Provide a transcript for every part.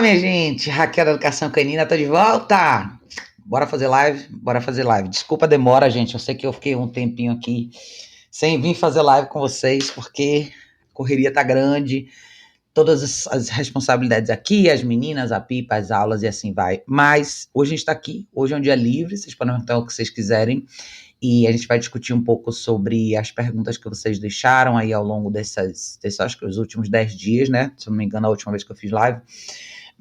Fala, minha gente, Raquel da Educação Canina, tô de volta! Bora fazer live? Bora fazer live. Desculpa a demora, gente, eu sei que eu fiquei um tempinho aqui sem vir fazer live com vocês, porque a correria tá grande, todas as responsabilidades aqui, as meninas, a Pipa, as aulas e assim vai. Mas hoje a gente tá aqui, hoje é um dia livre, vocês podem perguntar o que vocês quiserem, e a gente vai discutir um pouco sobre as perguntas que vocês deixaram aí ao longo desses acho que os últimos 10 dias, né? Se eu não me engano, a última vez que eu fiz live.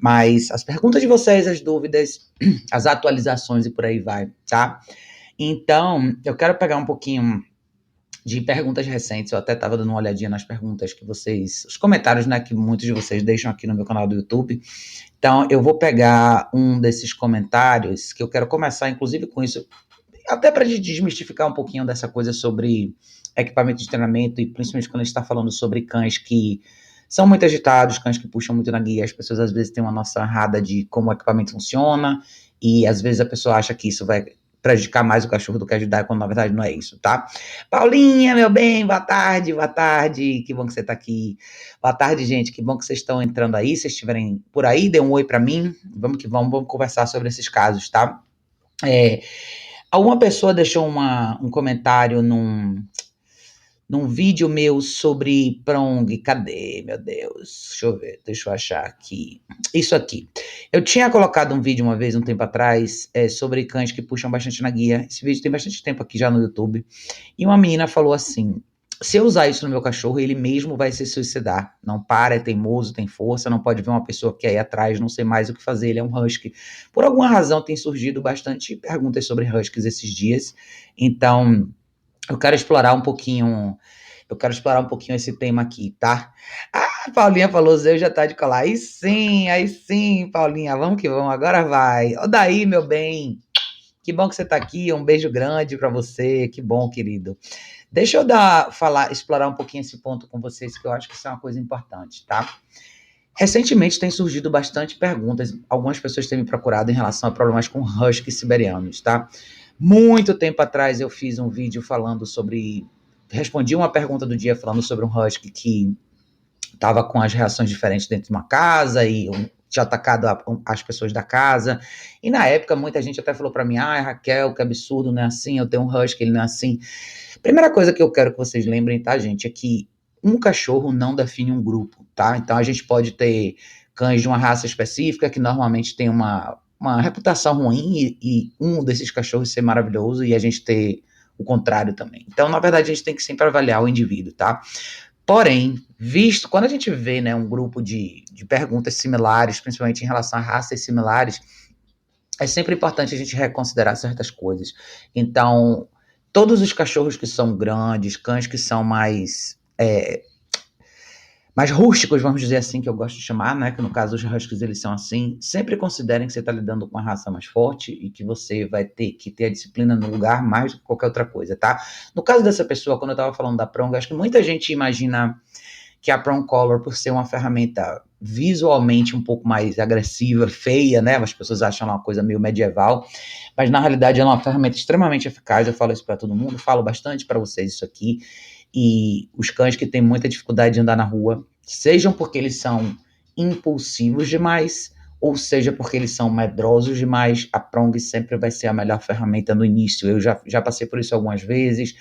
Mas as perguntas de vocês, as dúvidas, as atualizações e por aí vai, tá? Então, eu quero pegar um pouquinho de perguntas recentes. Eu até estava dando uma olhadinha nas perguntas que vocês, os comentários, né, que muitos de vocês deixam aqui no meu canal do YouTube. Então, eu vou pegar um desses comentários, que eu quero começar, inclusive, com isso, até para desmistificar um pouquinho dessa coisa sobre equipamento de treinamento, e principalmente quando a gente está falando sobre cães que são muito agitados, cães que puxam muito na guia. As pessoas às vezes têm uma noção errada de como o equipamento funciona, e às vezes a pessoa acha que isso vai prejudicar mais o cachorro do que ajudar, quando na verdade não é isso, tá? Paulinha, meu bem, boa tarde, que bom que você tá aqui. Boa tarde, gente, que bom que vocês estão entrando aí. Se estiverem por aí, dê um oi para mim, vamos que vamos conversar sobre esses casos, tá? Alguma pessoa deixou um comentário num vídeo meu sobre Prong. Cadê, meu Deus? Deixa eu ver, deixa eu achar aqui. Isso aqui. Eu tinha colocado um vídeo uma vez, um tempo atrás, sobre cães que puxam bastante na guia. Esse vídeo tem bastante tempo aqui já no YouTube. E uma menina falou assim: se eu usar isso no meu cachorro, ele mesmo vai se suicidar. Não para, é teimoso, tem força, não pode ver uma pessoa que é aí atrás, não sei mais o que fazer, ele é um husky. Por alguma razão tem surgido bastante perguntas sobre huskies esses dias. Então, eu quero explorar um pouquinho esse tema aqui, tá? Ah, Paulinha falou, Zé já tá de colar. Aí sim, Paulinha, vamos que vamos, agora vai. Ó daí, meu bem, que bom que você tá aqui, um beijo grande pra você, que bom, querido. Deixa eu explorar um pouquinho esse ponto com vocês, que eu acho que isso é uma coisa importante, tá? Recentemente tem surgido bastante perguntas, algumas pessoas têm me procurado em relação a problemas com huskies siberianos, tá? Muito tempo atrás eu fiz um vídeo respondi uma pergunta do dia falando sobre um husky que estava com as reações diferentes dentro de uma casa e tinha atacado as pessoas da casa. E na época muita gente até falou para mim: ah, Raquel, que absurdo, não é assim, eu tenho um husky, ele não é assim. Primeira coisa que eu quero que vocês lembrem, tá, gente, é que um cachorro não define um grupo, tá? Então a gente pode ter cães de uma raça específica que normalmente tem uma reputação ruim e um desses cachorros ser maravilhoso e a gente ter o contrário também. Então, na verdade, a gente tem que sempre avaliar o indivíduo, tá? Porém, quando a gente vê, né, um grupo de perguntas similares, principalmente em relação a raças similares, é sempre importante a gente reconsiderar certas coisas. Então, todos os cachorros que são grandes, cães que são mais rústicos, vamos dizer assim, que eu gosto de chamar, né? Que no caso os huskies eles são assim. Sempre considerem que você está lidando com uma raça mais forte e que você vai ter que ter a disciplina no lugar mais do que qualquer outra coisa, tá? No caso dessa pessoa, quando eu estava falando da Prong, acho que muita gente imagina que a Prong Color, por ser uma ferramenta visualmente um pouco mais agressiva, feia, né? As pessoas acham ela uma coisa meio medieval, mas na realidade ela é uma ferramenta extremamente eficaz. Eu falo isso para todo mundo, falo bastante para vocês isso aqui. E os cães que têm muita dificuldade de andar na rua, sejam porque eles são impulsivos demais, ou seja porque eles são medrosos demais, a Prong sempre vai ser a melhor ferramenta no início. Eu já passei por isso algumas vezes.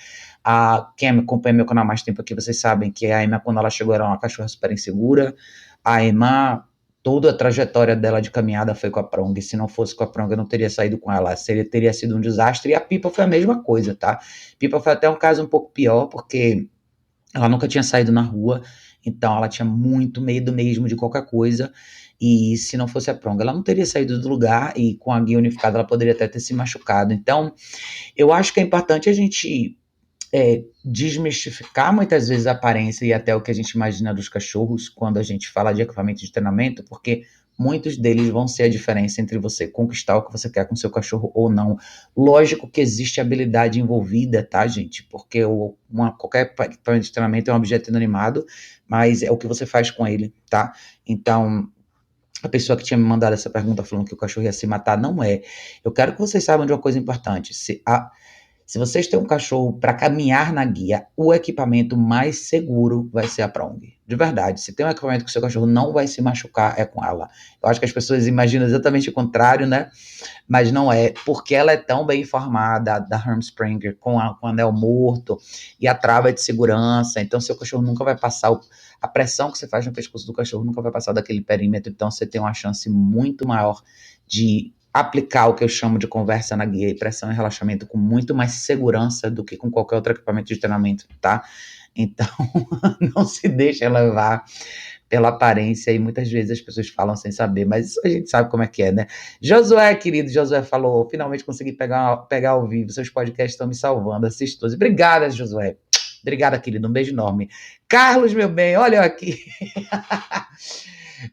Quem acompanha meu canal há mais tempo aqui, vocês sabem que a Emma, quando ela chegou, era uma cachorra super insegura. A Emma, toda a trajetória dela de caminhada foi com a Prong. Se não fosse com a Prong, eu não teria saído com ela. Teria sido um desastre. E a Pipa foi a mesma coisa, tá? Pipa foi até um caso um pouco pior, porque ela nunca tinha saído na rua, então ela tinha muito medo mesmo de qualquer coisa. E se não fosse a Prong, ela não teria saído do lugar, e com a guia unificada ela poderia até ter se machucado. Então, eu acho que é importante a gente desmistificar muitas vezes a aparência e até o que a gente imagina dos cachorros quando a gente fala de equipamento de treinamento, porque muitos deles vão ser a diferença entre você conquistar o que você quer com seu cachorro ou não. Lógico que existe habilidade envolvida, tá, gente? Porque qualquer equipamento de treinamento é um objeto inanimado, mas é o que você faz com ele, tá? Então, a pessoa que tinha me mandado essa pergunta falando que o cachorro ia se matar, não é. Eu quero que vocês saibam de uma coisa importante. Se vocês têm um cachorro para caminhar na guia, o equipamento mais seguro vai ser a Prong. De verdade, se tem um equipamento que o seu cachorro não vai se machucar, é com ela. Eu acho que as pessoas imaginam exatamente o contrário, né? Mas não é, porque ela é tão bem informada, da Harmspringer, com o anel morto e a trava de segurança. Então, seu cachorro nunca vai passar, a pressão que você faz no pescoço do cachorro nunca vai passar daquele perímetro. Então, você tem uma chance muito maior de aplicar o que eu chamo de conversa na guia e pressão e relaxamento com muito mais segurança do que com qualquer outro equipamento de treinamento, tá? Então, não se deixe levar pela aparência, e muitas vezes as pessoas falam sem saber, mas isso a gente sabe como é que é, né? Josué, querido, Josué falou, finalmente consegui pegar ao vivo, seus podcasts estão me salvando, assisto todos. Obrigada, Josué. Obrigada, querido, um beijo enorme. Carlos, meu bem, olha eu aqui.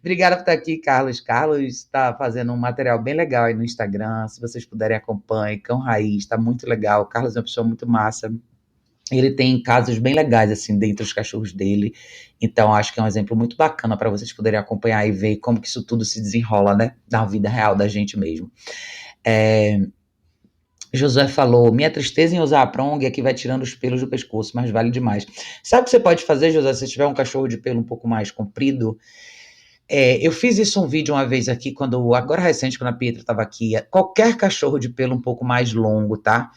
Obrigada por estar aqui, Carlos. Carlos está fazendo um material bem legal aí no Instagram, se vocês puderem acompanhar, Cão Raiz, está muito legal. O Carlos é uma pessoa muito massa. Ele tem casos bem legais, assim, dentre os cachorros dele. Então, acho que é um exemplo muito bacana para vocês poderem acompanhar e ver como que isso tudo se desenrola, né? Na vida real da gente mesmo. Josué falou, minha tristeza em usar a Prong é que vai tirando os pelos do pescoço, mas vale demais. Sabe o que você pode fazer, Josué, se tiver um cachorro de pelo um pouco mais comprido? Eu fiz isso um vídeo uma vez aqui, agora recente, quando a Pietra estava aqui. Qualquer cachorro de pelo um pouco mais longo, tá?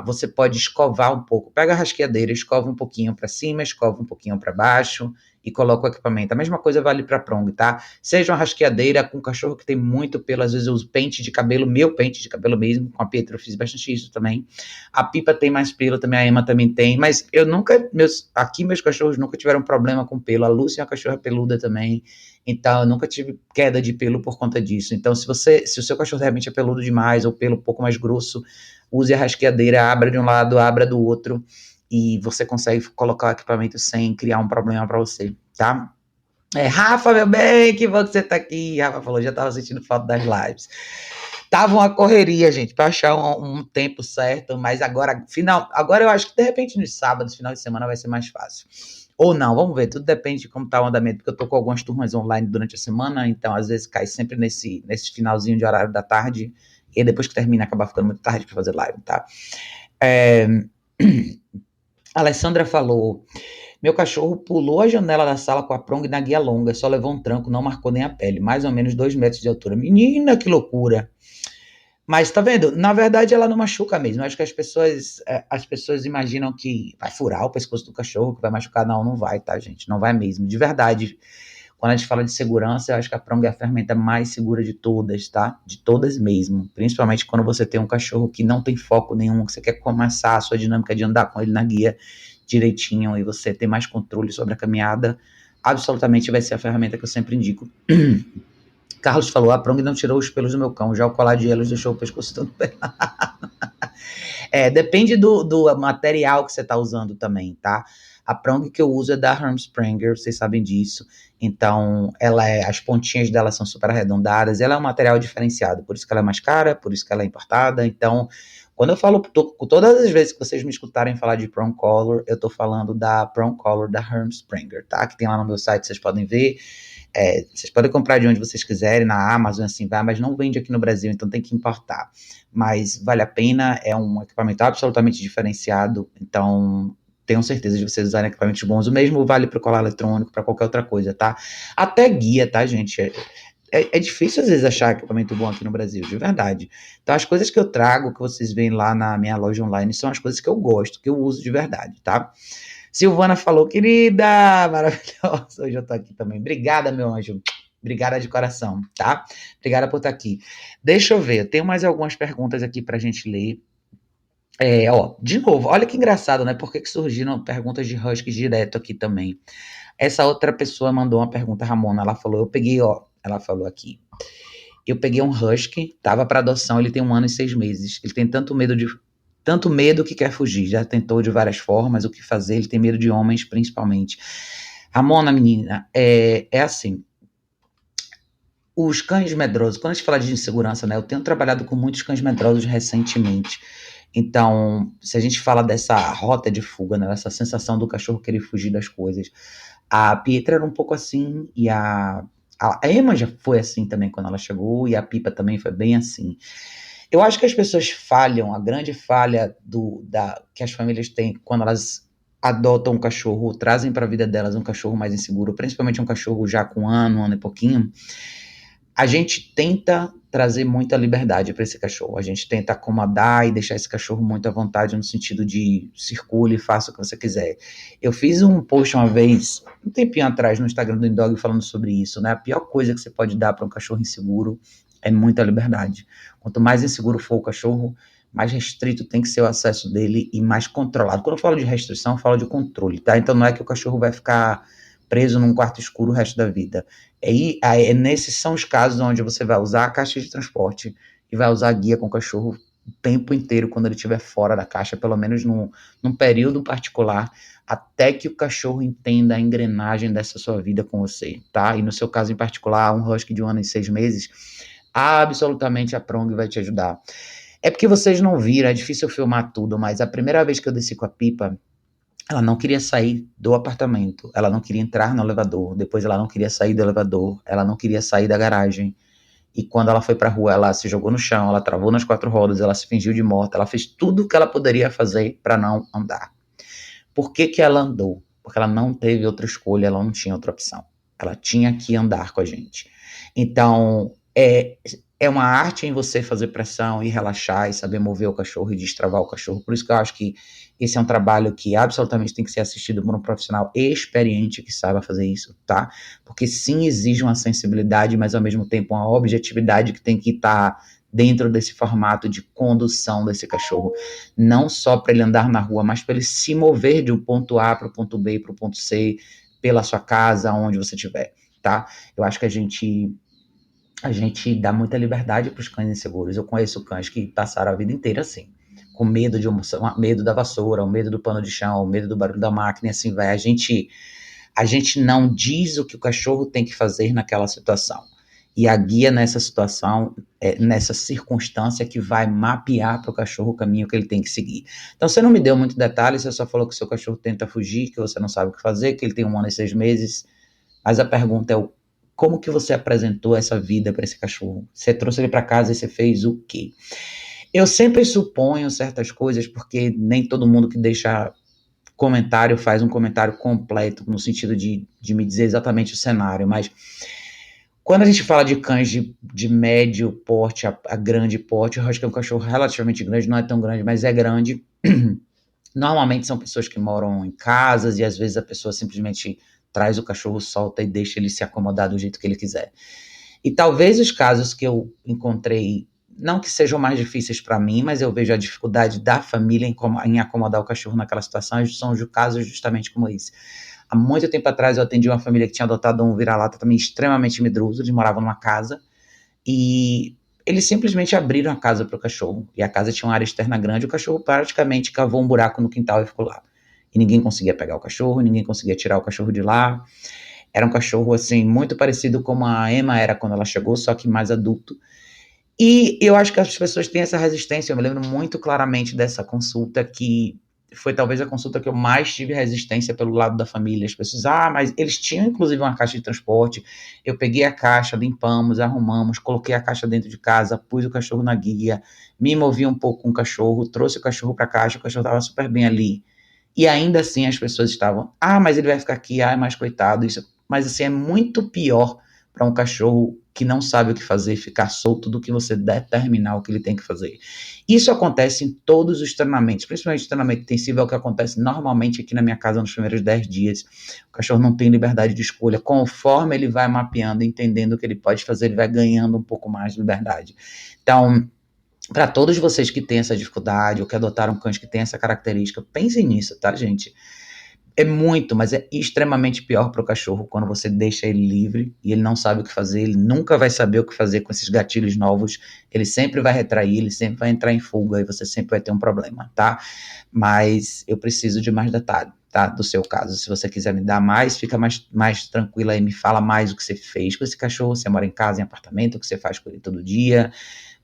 Você pode escovar um pouco. Pega a rasqueadeira, escova um pouquinho para cima, escova um pouquinho para baixo e coloca o equipamento. A mesma coisa vale para Prong, tá? Seja uma rasqueadeira com cachorro que tem muito pelo, às vezes eu uso pente de cabelo, meu pente de cabelo mesmo, com a Pietra eu fiz bastante isso também. A Pipa tem mais pelo também, a Emma também tem, mas eu nunca, meus cachorros nunca tiveram problema com pelo. A Lúcia é uma cachorra peluda também, então eu nunca tive queda de pelo por conta disso. Então, se o seu cachorro realmente é peludo demais, ou pelo um pouco mais grosso, use a rasqueadeira, abra de um lado, abra do outro, e você consegue colocar o equipamento sem criar um problema para você, tá? Rafa, meu bem, que bom que você tá aqui. Rafa falou, já tava sentindo falta das lives. Tava uma correria, gente, para achar um tempo certo, mas agora eu acho que de repente nos sábados, final de semana vai ser mais fácil. Ou não, vamos ver, tudo depende de como tá o andamento, porque eu tô com algumas turmas online durante a semana, então às vezes cai sempre nesse finalzinho de horário da tarde, e depois que termina acaba ficando muito tarde para fazer live, tá? A Alessandra falou, meu cachorro pulou a janela da sala com a Prong na guia longa, só levou um tranco, não marcou nem a pele, mais ou menos 2 metros de altura. Menina, que loucura! Mas tá vendo? Na verdade, ela não machuca mesmo. Acho que as pessoas imaginam que vai furar o pescoço do cachorro, que vai machucar. Não, não vai, tá, gente? Não vai mesmo. De verdade, quando a gente fala de segurança, eu acho que a Prong é a ferramenta mais segura de todas, tá? De todas mesmo. Principalmente quando você tem um cachorro que não tem foco nenhum, que você quer começar a sua dinâmica de andar com ele na guia direitinho e você ter mais controle sobre a caminhada, absolutamente vai ser a ferramenta que eu sempre indico. Carlos falou, a Prong não tirou os pelos do meu cão, já o colar de elos deixou o pescoço todo pelado. Depende do material que você está usando também, tá? A Prong que eu uso é da Harmspringer, vocês sabem disso. Então, as pontinhas dela são super arredondadas, ela é um material diferenciado, por isso que ela é mais cara, por isso que ela é importada. Então, quando eu falo, todas as vezes que vocês me escutarem falar de Prong Collar, eu tô falando da Prong Collar da Harmspringer, tá? Que tem lá no meu site, vocês podem ver. Vocês podem comprar de onde vocês quiserem, na Amazon, assim vai, mas não vende aqui no Brasil, então tem que importar. Mas vale a pena, é um equipamento absolutamente diferenciado, então tenham certeza de vocês usarem equipamentos bons. O mesmo vale para o colar eletrônico, para qualquer outra coisa, tá? Até guia, tá, gente? É difícil às vezes achar equipamento bom aqui no Brasil, de verdade. Então as coisas que eu trago, que vocês veem lá na minha loja online, são as coisas que eu gosto, que eu uso de verdade, tá? Silvana falou, querida, maravilhosa, hoje eu tô aqui também. Obrigada, meu anjo. Obrigada de coração, tá? Obrigada por estar aqui. Deixa eu ver, eu tenho mais algumas perguntas aqui pra gente ler. De novo, olha que engraçado, né? Por que surgiram perguntas de Husky direto aqui também? Essa outra pessoa mandou uma pergunta, Ramona, ela falou, ela falou aqui. Eu peguei um Husky, tava para adoção, ele tem 1 ano e 6 meses. Ele tem tanto medo que quer fugir. Já tentou de várias formas o que fazer, ele tem medo de homens, principalmente. Ramona, menina, é assim. Os cães medrosos, quando a gente fala de insegurança, né? Eu tenho trabalhado com muitos cães medrosos recentemente. Então, se a gente fala dessa rota de fuga, né? Dessa sensação do cachorro querer fugir das coisas, a Pietra era um pouco assim, e a Emma já foi assim também quando ela chegou, e a Pipa também foi bem assim. Eu acho que as pessoas falham, a grande falha que as famílias têm quando elas adotam um cachorro, trazem para a vida delas um cachorro mais inseguro, principalmente um cachorro já com um ano e pouquinho, a gente tenta trazer muita liberdade para esse cachorro. A gente tenta acomodar e deixar esse cachorro muito à vontade no sentido de circule, faça o que você quiser. Eu fiz um post uma vez, um tempinho atrás, no Instagram do Indog falando sobre isso, né? A pior coisa que você pode dar para um cachorro inseguro é muita liberdade. Quanto mais inseguro for o cachorro, mais restrito tem que ser o acesso dele e mais controlado. Quando eu falo de restrição, eu falo de controle, tá? Então não é que o cachorro vai ficar preso num quarto escuro o resto da vida. Nesses são os casos onde você vai usar a caixa de transporte e vai usar a guia com o cachorro o tempo inteiro quando ele estiver fora da caixa, pelo menos num período particular, até que o cachorro entenda a engrenagem dessa sua vida com você, tá? E no seu caso em particular, um husky de 1 ano e 6 meses, absolutamente a Prong vai te ajudar. É porque vocês não viram, é difícil filmar tudo, mas a primeira vez que eu desci com a Pipa, ela não queria sair do apartamento, ela não queria entrar no elevador, depois ela não queria sair do elevador, ela não queria sair da garagem. E quando ela foi pra rua, ela se jogou no chão, ela travou nas 4 rodas, ela se fingiu de morta, ela fez tudo o que ela poderia fazer para não andar. Por que que ela andou? Porque ela não teve outra escolha, ela não tinha outra opção. Ela tinha que andar com a gente. Então, é uma arte em você fazer pressão e relaxar e saber mover o cachorro e destravar o cachorro. Por isso que eu acho que esse é um trabalho que absolutamente tem que ser assistido por um profissional experiente que saiba fazer isso, tá? Porque sim, exige uma sensibilidade, mas ao mesmo tempo uma objetividade que tem que estar dentro desse formato de condução desse cachorro. Não só para ele andar na rua, mas para ele se mover de um ponto A para o ponto B, para o ponto C, pela sua casa, onde você estiver, tá? Eu acho que a gente dá muita liberdade para os cães inseguros. Eu conheço cães que passaram a vida inteira assim, com medo medo da vassoura, o medo do pano de chão, o medo do barulho da máquina, e assim vai. A gente não diz o que o cachorro tem que fazer naquela situação. E a guia nessa situação, nessa circunstância, que vai mapear para o cachorro o caminho que ele tem que seguir. Então, você não me deu muito detalhe, você só falou que o seu cachorro tenta fugir, que você não sabe o que fazer, que ele tem 1 ano e 6 meses. Mas a pergunta é como que você apresentou essa vida para esse cachorro? Você trouxe ele para casa e você fez o quê? Eu sempre suponho certas coisas, porque nem todo mundo que deixa comentário faz um comentário completo, no sentido de me dizer exatamente o cenário, mas quando a gente fala de cães de médio porte a grande porte, eu acho que é um cachorro relativamente grande, não é tão grande, mas é grande. Normalmente são pessoas que moram em casas e às vezes a pessoa simplesmente traz o cachorro, solta e deixa ele se acomodar do jeito que ele quiser. E talvez os casos que eu encontrei, não que sejam mais difíceis para mim, mas eu vejo a dificuldade da família em acomodar o cachorro naquela situação, são os casos justamente como esse. Há muito tempo atrás eu atendi uma família que tinha adotado um vira-lata também extremamente medroso, eles moravam numa casa, e eles simplesmente abriram a casa para o cachorro, e a casa tinha uma área externa grande, o cachorro praticamente cavou um buraco no quintal e ficou lá. E ninguém conseguia pegar o cachorro, ninguém conseguia tirar o cachorro de lá. Era um cachorro, assim, muito parecido com a Emma era quando ela chegou, só que mais adulto. E eu acho que as pessoas têm essa resistência. Eu me lembro muito claramente dessa consulta, que foi talvez a consulta que eu mais tive resistência pelo lado da família. As pessoas, mas eles tinham inclusive uma caixa de transporte. Eu peguei a caixa, limpamos, arrumamos, coloquei a caixa dentro de casa, pus o cachorro na guia, me movi um pouco com o cachorro, trouxe o cachorro para a caixa, o cachorro estava super bem ali. E ainda assim as pessoas estavam, mas ele vai ficar aqui, mais coitado, isso. Mas assim, é muito pior para um cachorro que não sabe o que fazer ficar solto do que você determinar o que ele tem que fazer. Isso acontece em todos os treinamentos, principalmente o treinamento intensivo, é o que acontece normalmente aqui na minha casa nos primeiros 10 dias. O cachorro não tem liberdade de escolha. Conforme ele vai mapeando, entendendo o que ele pode fazer, ele vai ganhando um pouco mais de liberdade. Então, para todos vocês que têm essa dificuldade ou que adotaram cães que têm essa característica, pensem nisso, tá, gente? É muito, mas é extremamente pior para o cachorro quando você deixa ele livre e ele não sabe o que fazer, ele nunca vai saber o que fazer com esses gatilhos novos, ele sempre vai retrair, ele sempre vai entrar em fuga e você sempre vai ter um problema, tá? Mas eu preciso de mais detalhe, tá? Do seu caso. Se você quiser me dar mais, fica mais tranquila aí, me fala mais o que você fez com esse cachorro, você mora em casa, em apartamento, o que você faz com ele todo dia,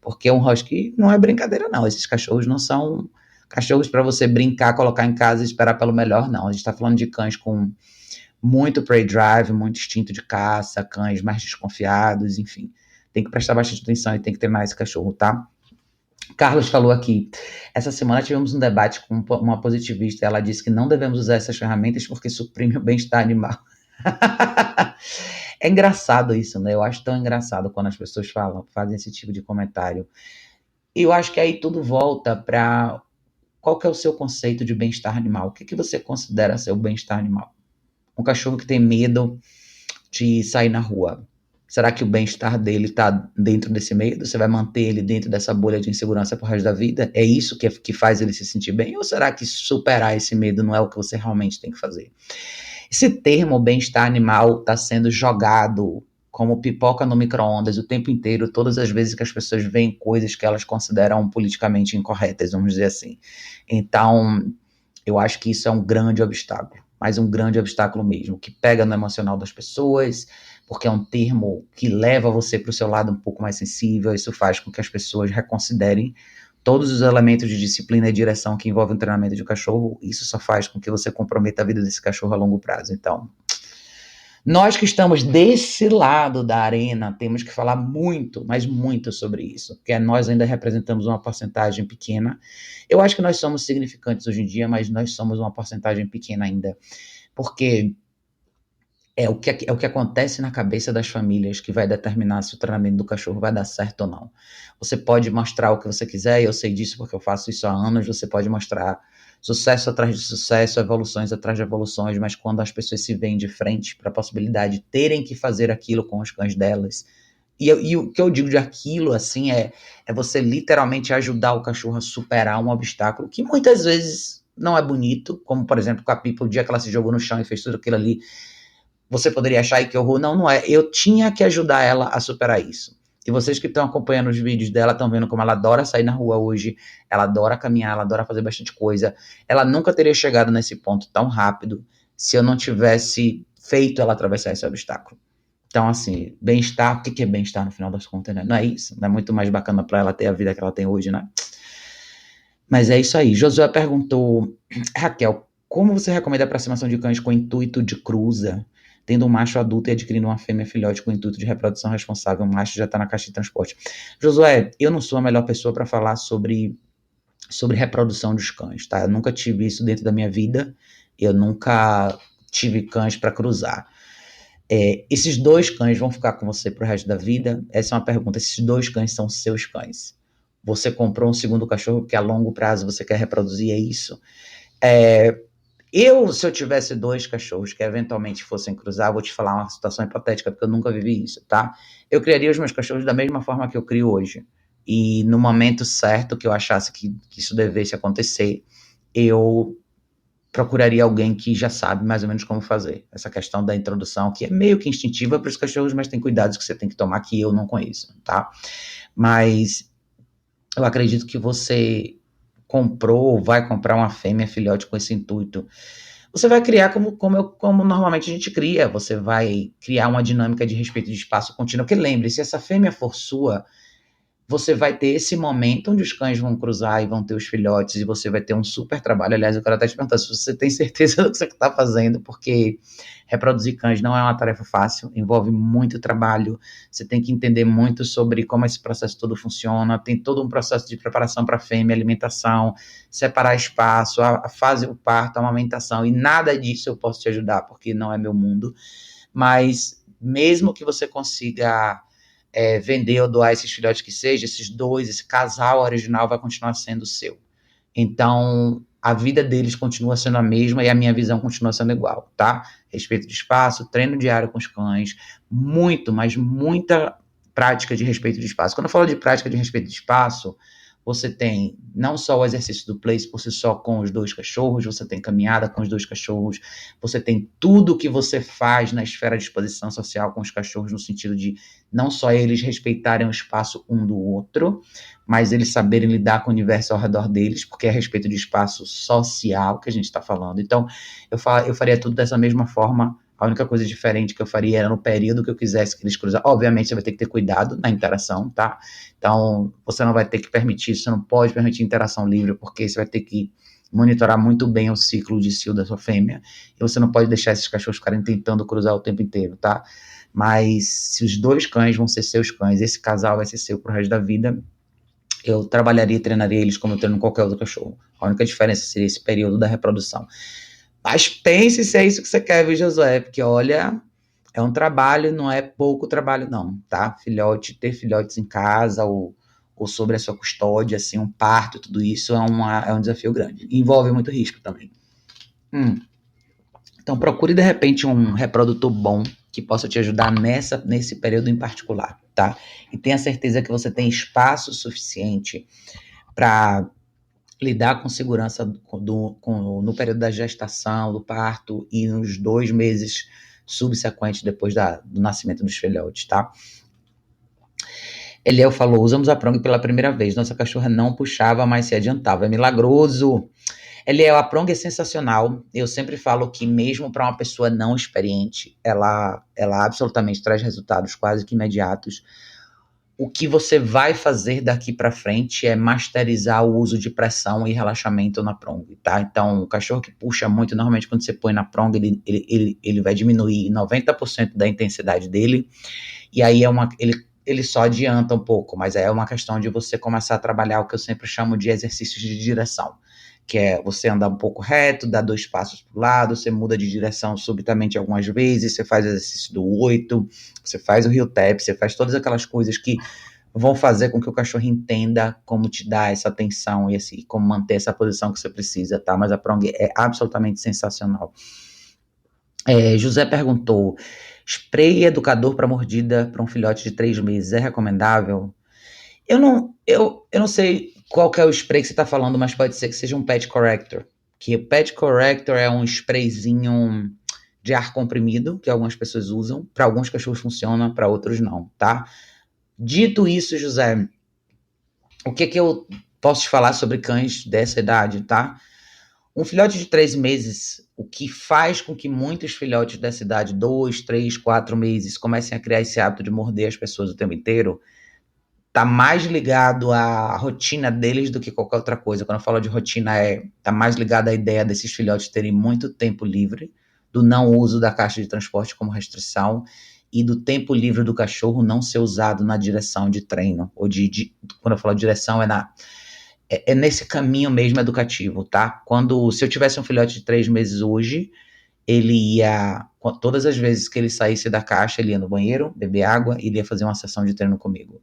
porque um husky não é brincadeira não, esses cachorros não são cachorros para você brincar, colocar em casa e esperar pelo melhor, não. A gente está falando de cães com muito prey drive, muito instinto de caça, cães mais desconfiados, enfim. Tem que prestar bastante atenção e tem que ter mais esse cachorro, tá? Carlos falou aqui, essa semana tivemos um debate com uma positivista, ela disse que não devemos usar essas ferramentas porque suprime o bem-estar animal. É engraçado isso, né? Eu acho tão engraçado quando as pessoas fazem esse tipo de comentário. E eu acho que aí tudo volta para qual que é o seu conceito de bem-estar animal? O que, que você considera ser o bem-estar animal? Um cachorro que tem medo de sair na rua. Será que o bem-estar dele está dentro desse medo? Você vai manter ele dentro dessa bolha de insegurança pro resto da vida? É isso que faz ele se sentir bem? Ou será que superar esse medo não é o que você realmente tem que fazer? Esse termo bem-estar animal está sendo jogado como pipoca no micro-ondas o tempo inteiro, todas as vezes que as pessoas veem coisas que elas consideram politicamente incorretas, vamos dizer assim. Então, eu acho que isso é um grande obstáculo, mas um grande obstáculo mesmo, que pega no emocional das pessoas, porque é um termo que leva você para o seu lado um pouco mais sensível, isso faz com que as pessoas reconsiderem todos os elementos de disciplina e direção que envolvem o treinamento de um cachorro, isso só faz com que você comprometa a vida desse cachorro a longo prazo. Então, nós que estamos desse lado da arena, temos que falar muito, mas muito sobre isso, porque nós ainda representamos uma porcentagem pequena. Eu acho que nós somos significantes hoje em dia, mas nós somos uma porcentagem pequena ainda, porque é o que acontece na cabeça das famílias que vai determinar se o treinamento do cachorro vai dar certo ou não. Você pode mostrar o que você quiser, e eu sei disso porque eu faço isso há anos, você pode mostrar sucesso atrás de sucesso, evoluções atrás de evoluções, mas quando as pessoas se veem de frente para a possibilidade de terem que fazer aquilo com os cães delas, e o que eu digo de aquilo, assim, é você literalmente ajudar o cachorro a superar um obstáculo que muitas vezes não é bonito, como, por exemplo, com a Pipa, o dia que ela se jogou no chão e fez tudo aquilo ali, você poderia achar que horror. Não, não é. Eu tinha que ajudar ela a superar isso. E vocês que estão acompanhando os vídeos dela estão vendo como ela adora sair na rua hoje, ela adora caminhar, ela adora fazer bastante coisa. Ela nunca teria chegado nesse ponto tão rápido se eu não tivesse feito ela atravessar esse obstáculo. Então, assim, bem-estar, o que é bem-estar no final das contas, né? Não é isso? Não é muito mais bacana para ela ter a vida que ela tem hoje, né? Mas é isso aí. Josué perguntou, Raquel, como você recomenda a aproximação de cães com intuito de cruza, tendo um macho adulto e adquirindo uma fêmea filhote com intuito de reprodução responsável? O macho já está na caixa de transporte. Josué, eu não sou a melhor pessoa para falar sobre reprodução dos cães, tá? Eu nunca tive isso dentro da minha vida, eu nunca tive cães para cruzar. Esses dois cães vão ficar com você pro resto da vida? Essa é uma pergunta. Esses dois cães são seus cães. Você comprou um segundo cachorro porque a longo prazo você quer reproduzir, é isso? É, se eu tivesse dois cachorros que eventualmente fossem cruzar, vou te falar uma situação hipotética, porque eu nunca vivi isso, tá? Eu criaria os meus cachorros da mesma forma que eu crio hoje. E no momento certo que eu achasse que isso devesse acontecer, eu procuraria alguém que já sabe mais ou menos como fazer. Essa questão da introdução, que é meio que instintiva para os cachorros, mas tem cuidados que você tem que tomar que eu não conheço, tá? Mas eu acredito que você comprou ou vai comprar uma fêmea filhote com esse intuito. Você vai criar como normalmente a gente cria. Você vai criar uma dinâmica de respeito de espaço contínuo. Porque lembre, se essa fêmea for sua, você vai ter esse momento onde os cães vão cruzar e vão ter os filhotes e você vai ter um super trabalho. Aliás, eu quero até te perguntar se você tem certeza do que você está fazendo, porque reproduzir cães não é uma tarefa fácil, envolve muito trabalho, você tem que entender muito sobre como esse processo todo funciona, tem todo um processo de preparação para a fêmea, alimentação, separar espaço, a fase do parto, a amamentação, e nada disso eu posso te ajudar, porque não é meu mundo, mas mesmo que você consiga vender ou doar esses filhotes que seja, esses dois, esse casal original vai continuar sendo seu. Então, a vida deles continua sendo a mesma e a minha visão continua sendo igual, tá? Respeito de espaço, treino diário com os cães, muito, mas muita prática de respeito de espaço. Quando eu falo de prática de respeito de espaço, você tem não só o exercício do place por si só com os dois cachorros, você tem caminhada com os dois cachorros, você tem tudo que você faz na esfera de exposição social com os cachorros, no sentido de não só eles respeitarem o espaço um do outro, mas eles saberem lidar com o universo ao redor deles, porque é a respeito de espaço social que a gente está falando. Então, eu faria tudo dessa mesma forma. A única coisa diferente que eu faria era no período que eu quisesse que eles cruzassem. Obviamente, você vai ter que ter cuidado na interação, tá? Então, você não vai ter que permitir, você não pode permitir interação livre, porque você vai ter que monitorar muito bem o ciclo de cio da sua fêmea, e você não pode deixar esses cachorros ficarem tentando cruzar o tempo inteiro, tá? Mas se os dois cães vão ser seus cães, esse casal vai ser seu pro resto da vida, eu trabalharia e treinaria eles como eu treino qualquer outro cachorro. A única diferença seria esse período da reprodução. Mas pense se é isso que você quer, viu, Josué? Porque, olha, é um trabalho, não é pouco trabalho, não, tá? Ter filhotes em casa ou sobre a sua custódia, assim, um parto, tudo isso é um desafio grande. Envolve muito risco também. Hum. Então, procure, de repente, um reprodutor bom que possa te ajudar nesse período em particular, tá? E tenha certeza que você tem espaço suficiente para lidar com segurança no período da gestação, do parto e nos 2 meses subsequentes depois do nascimento dos filhotes, tá? Eliel falou, usamos a prong pela primeira vez, nossa cachorra não puxava, mas se adiantava, é milagroso. Eliel, a prong é sensacional, eu sempre falo que mesmo para uma pessoa não experiente, ela absolutamente traz resultados quase que imediatos. O que você vai fazer daqui para frente é masterizar o uso de pressão e relaxamento na prong, tá? Então, o cachorro que puxa muito, normalmente quando você põe na prong, ele vai diminuir 90% da intensidade dele, e aí ele só adianta um pouco, mas aí é uma questão de você começar a trabalhar o que eu sempre chamo de exercícios de direção, que é você andar um pouco reto, dar 2 passos para o lado, você muda de direção subitamente algumas vezes, você faz o exercício do 8, você faz o heel tap, você faz todas aquelas coisas que vão fazer com que o cachorro entenda como te dar essa atenção e assim, como manter essa posição que você precisa, tá? Mas a prong é absolutamente sensacional. José perguntou, spray educador para mordida para um filhote de 3 meses é recomendável? Eu não sei qual que é o spray que você está falando, mas pode ser que seja um pet corrector. Que o pet corrector é um sprayzinho de ar comprimido que algumas pessoas usam. Para alguns cachorros funciona, para outros não, tá? Dito isso, José, o que eu posso te falar sobre cães dessa idade, tá? Um filhote de 3 meses, o que faz com que muitos filhotes dessa idade, 2, 3, 4 meses, comecem a criar esse hábito de morder as pessoas o tempo inteiro, tá mais ligado à rotina deles do que qualquer outra coisa. Quando eu falo de rotina, tá mais ligado à ideia desses filhotes terem muito tempo livre, do não uso da caixa de transporte como restrição e do tempo livre do cachorro não ser usado na direção de treino, ou quando eu falo direção, é nesse caminho mesmo educativo, tá? Se eu tivesse um filhote de 3 meses hoje, ele ia, todas as vezes que ele saísse da caixa, ele ia no banheiro, beber água e ele ia fazer uma sessão de treino comigo.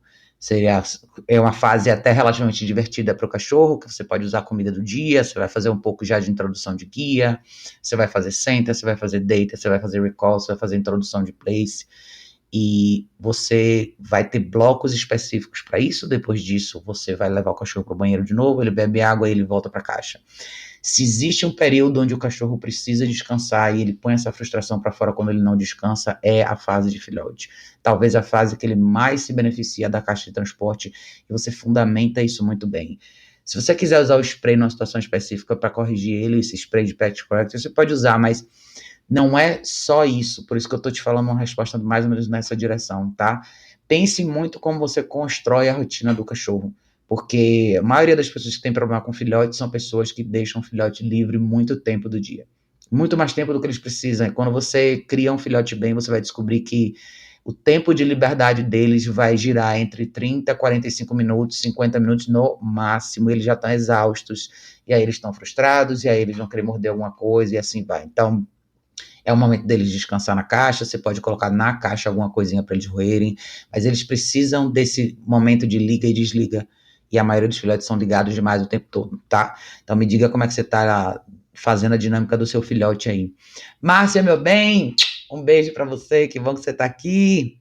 É uma fase até relativamente divertida para o cachorro, que você pode usar a comida do dia, você vai fazer um pouco já de introdução de guia, você vai fazer senta, você vai fazer deita, você vai fazer recall, você vai fazer introdução de place, e você vai ter blocos específicos para isso. Depois disso, você vai levar o cachorro para o banheiro de novo, ele bebe água e ele volta para a caixa. Se existe um período onde o cachorro precisa descansar e ele põe essa frustração para fora quando ele não descansa, é a fase de filhote. Talvez a fase que ele mais se beneficia da caixa de transporte, e você fundamenta isso muito bem. Se você quiser usar o spray numa situação específica para corrigir ele, esse spray de pet corrector, você pode usar, mas não é só isso. Por isso que eu estou te falando uma resposta mais ou menos nessa direção, tá? Pense muito como você constrói a rotina do cachorro. Porque a maioria das pessoas que tem problema com filhote são pessoas que deixam o filhote livre muito tempo do dia. Muito mais tempo do que eles precisam. E quando você cria um filhote bem, você vai descobrir que o tempo de liberdade deles vai girar entre 30, 45 minutos, 50 minutos no máximo. Eles já estão exaustos, e aí eles estão frustrados, e aí eles vão querer morder alguma coisa, e assim vai. Então, é o momento deles descansar na caixa, você pode colocar na caixa alguma coisinha para eles roerem, mas eles precisam desse momento de liga e desliga, e a maioria dos filhotes são ligados demais o tempo todo, tá? Então me diga como é que você tá fazendo a dinâmica do seu filhote aí. Márcia, meu bem, um beijo para você, que bom que você tá aqui.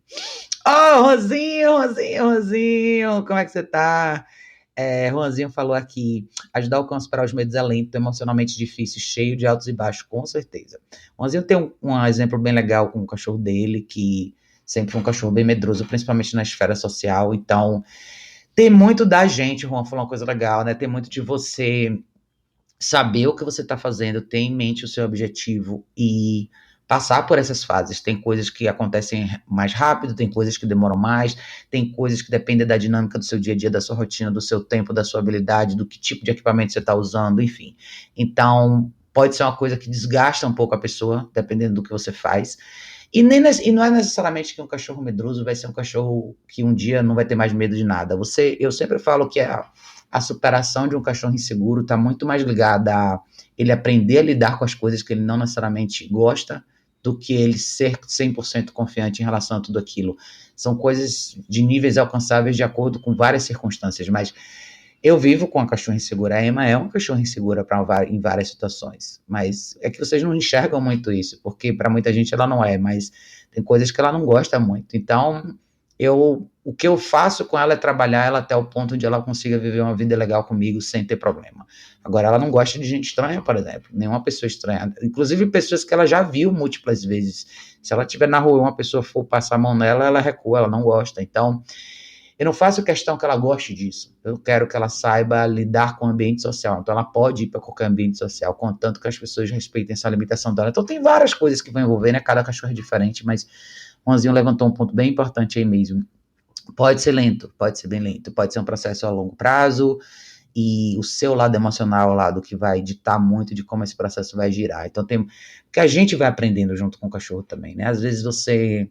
Oh, Rosinho, Rosinho, Rosinho, como é que você tá? Juanzinho falou aqui, ajudar o cão a superar os medos é lento, emocionalmente difícil, cheio de altos e baixos, com certeza. Juanzinho tem um exemplo bem legal com o cachorro dele, que sempre foi um cachorro bem medroso, principalmente na esfera social. Então, tem muito da gente, Juan falou uma coisa legal, né? Tem muito de você saber o que você está fazendo, ter em mente o seu objetivo e passar por essas fases. Tem coisas que acontecem mais rápido, tem coisas que demoram mais, tem coisas que dependem da dinâmica do seu dia a dia, da sua rotina, do seu tempo, da sua habilidade, do que tipo de equipamento você está usando, enfim. Então, pode ser uma coisa que desgasta um pouco a pessoa, dependendo do que você faz. E não é necessariamente que um cachorro medroso vai ser um cachorro que um dia não vai ter mais medo de nada. Eu sempre falo que a superação de um cachorro inseguro está muito mais ligada a ele aprender a lidar com as coisas que ele não necessariamente gosta, do que ele ser 100% confiante em relação a tudo aquilo. São coisas de níveis alcançáveis de acordo com várias circunstâncias, mas eu vivo com a cachorra insegura. A Emma é uma cachorra insegura em várias situações. Mas é que vocês não enxergam muito isso, porque para muita gente ela não é, mas tem coisas que ela não gosta muito. Então, o que eu faço com ela é trabalhar ela até o ponto onde ela consiga viver uma vida legal comigo sem ter problema. Agora, ela não gosta de gente estranha, por exemplo. Nenhuma pessoa estranha. Inclusive pessoas que ela já viu múltiplas vezes. Se ela estiver na rua e uma pessoa for passar a mão nela, ela recua, ela não gosta. Então, eu não faço questão que ela goste disso. Eu quero que ela saiba lidar com o ambiente social. Então, ela pode ir para qualquer ambiente social, contanto que as pessoas respeitem essa limitação dela. Então, tem várias coisas que vão envolver, né? Cada cachorro é diferente, mas o Ronzinho levantou um ponto bem importante aí mesmo. Pode ser lento, pode ser bem lento, pode ser um processo a longo prazo, e o seu lado emocional, o lado que vai ditar muito de como esse processo vai girar. Então, tem que a gente vai aprendendo junto com o cachorro também, né? Às vezes você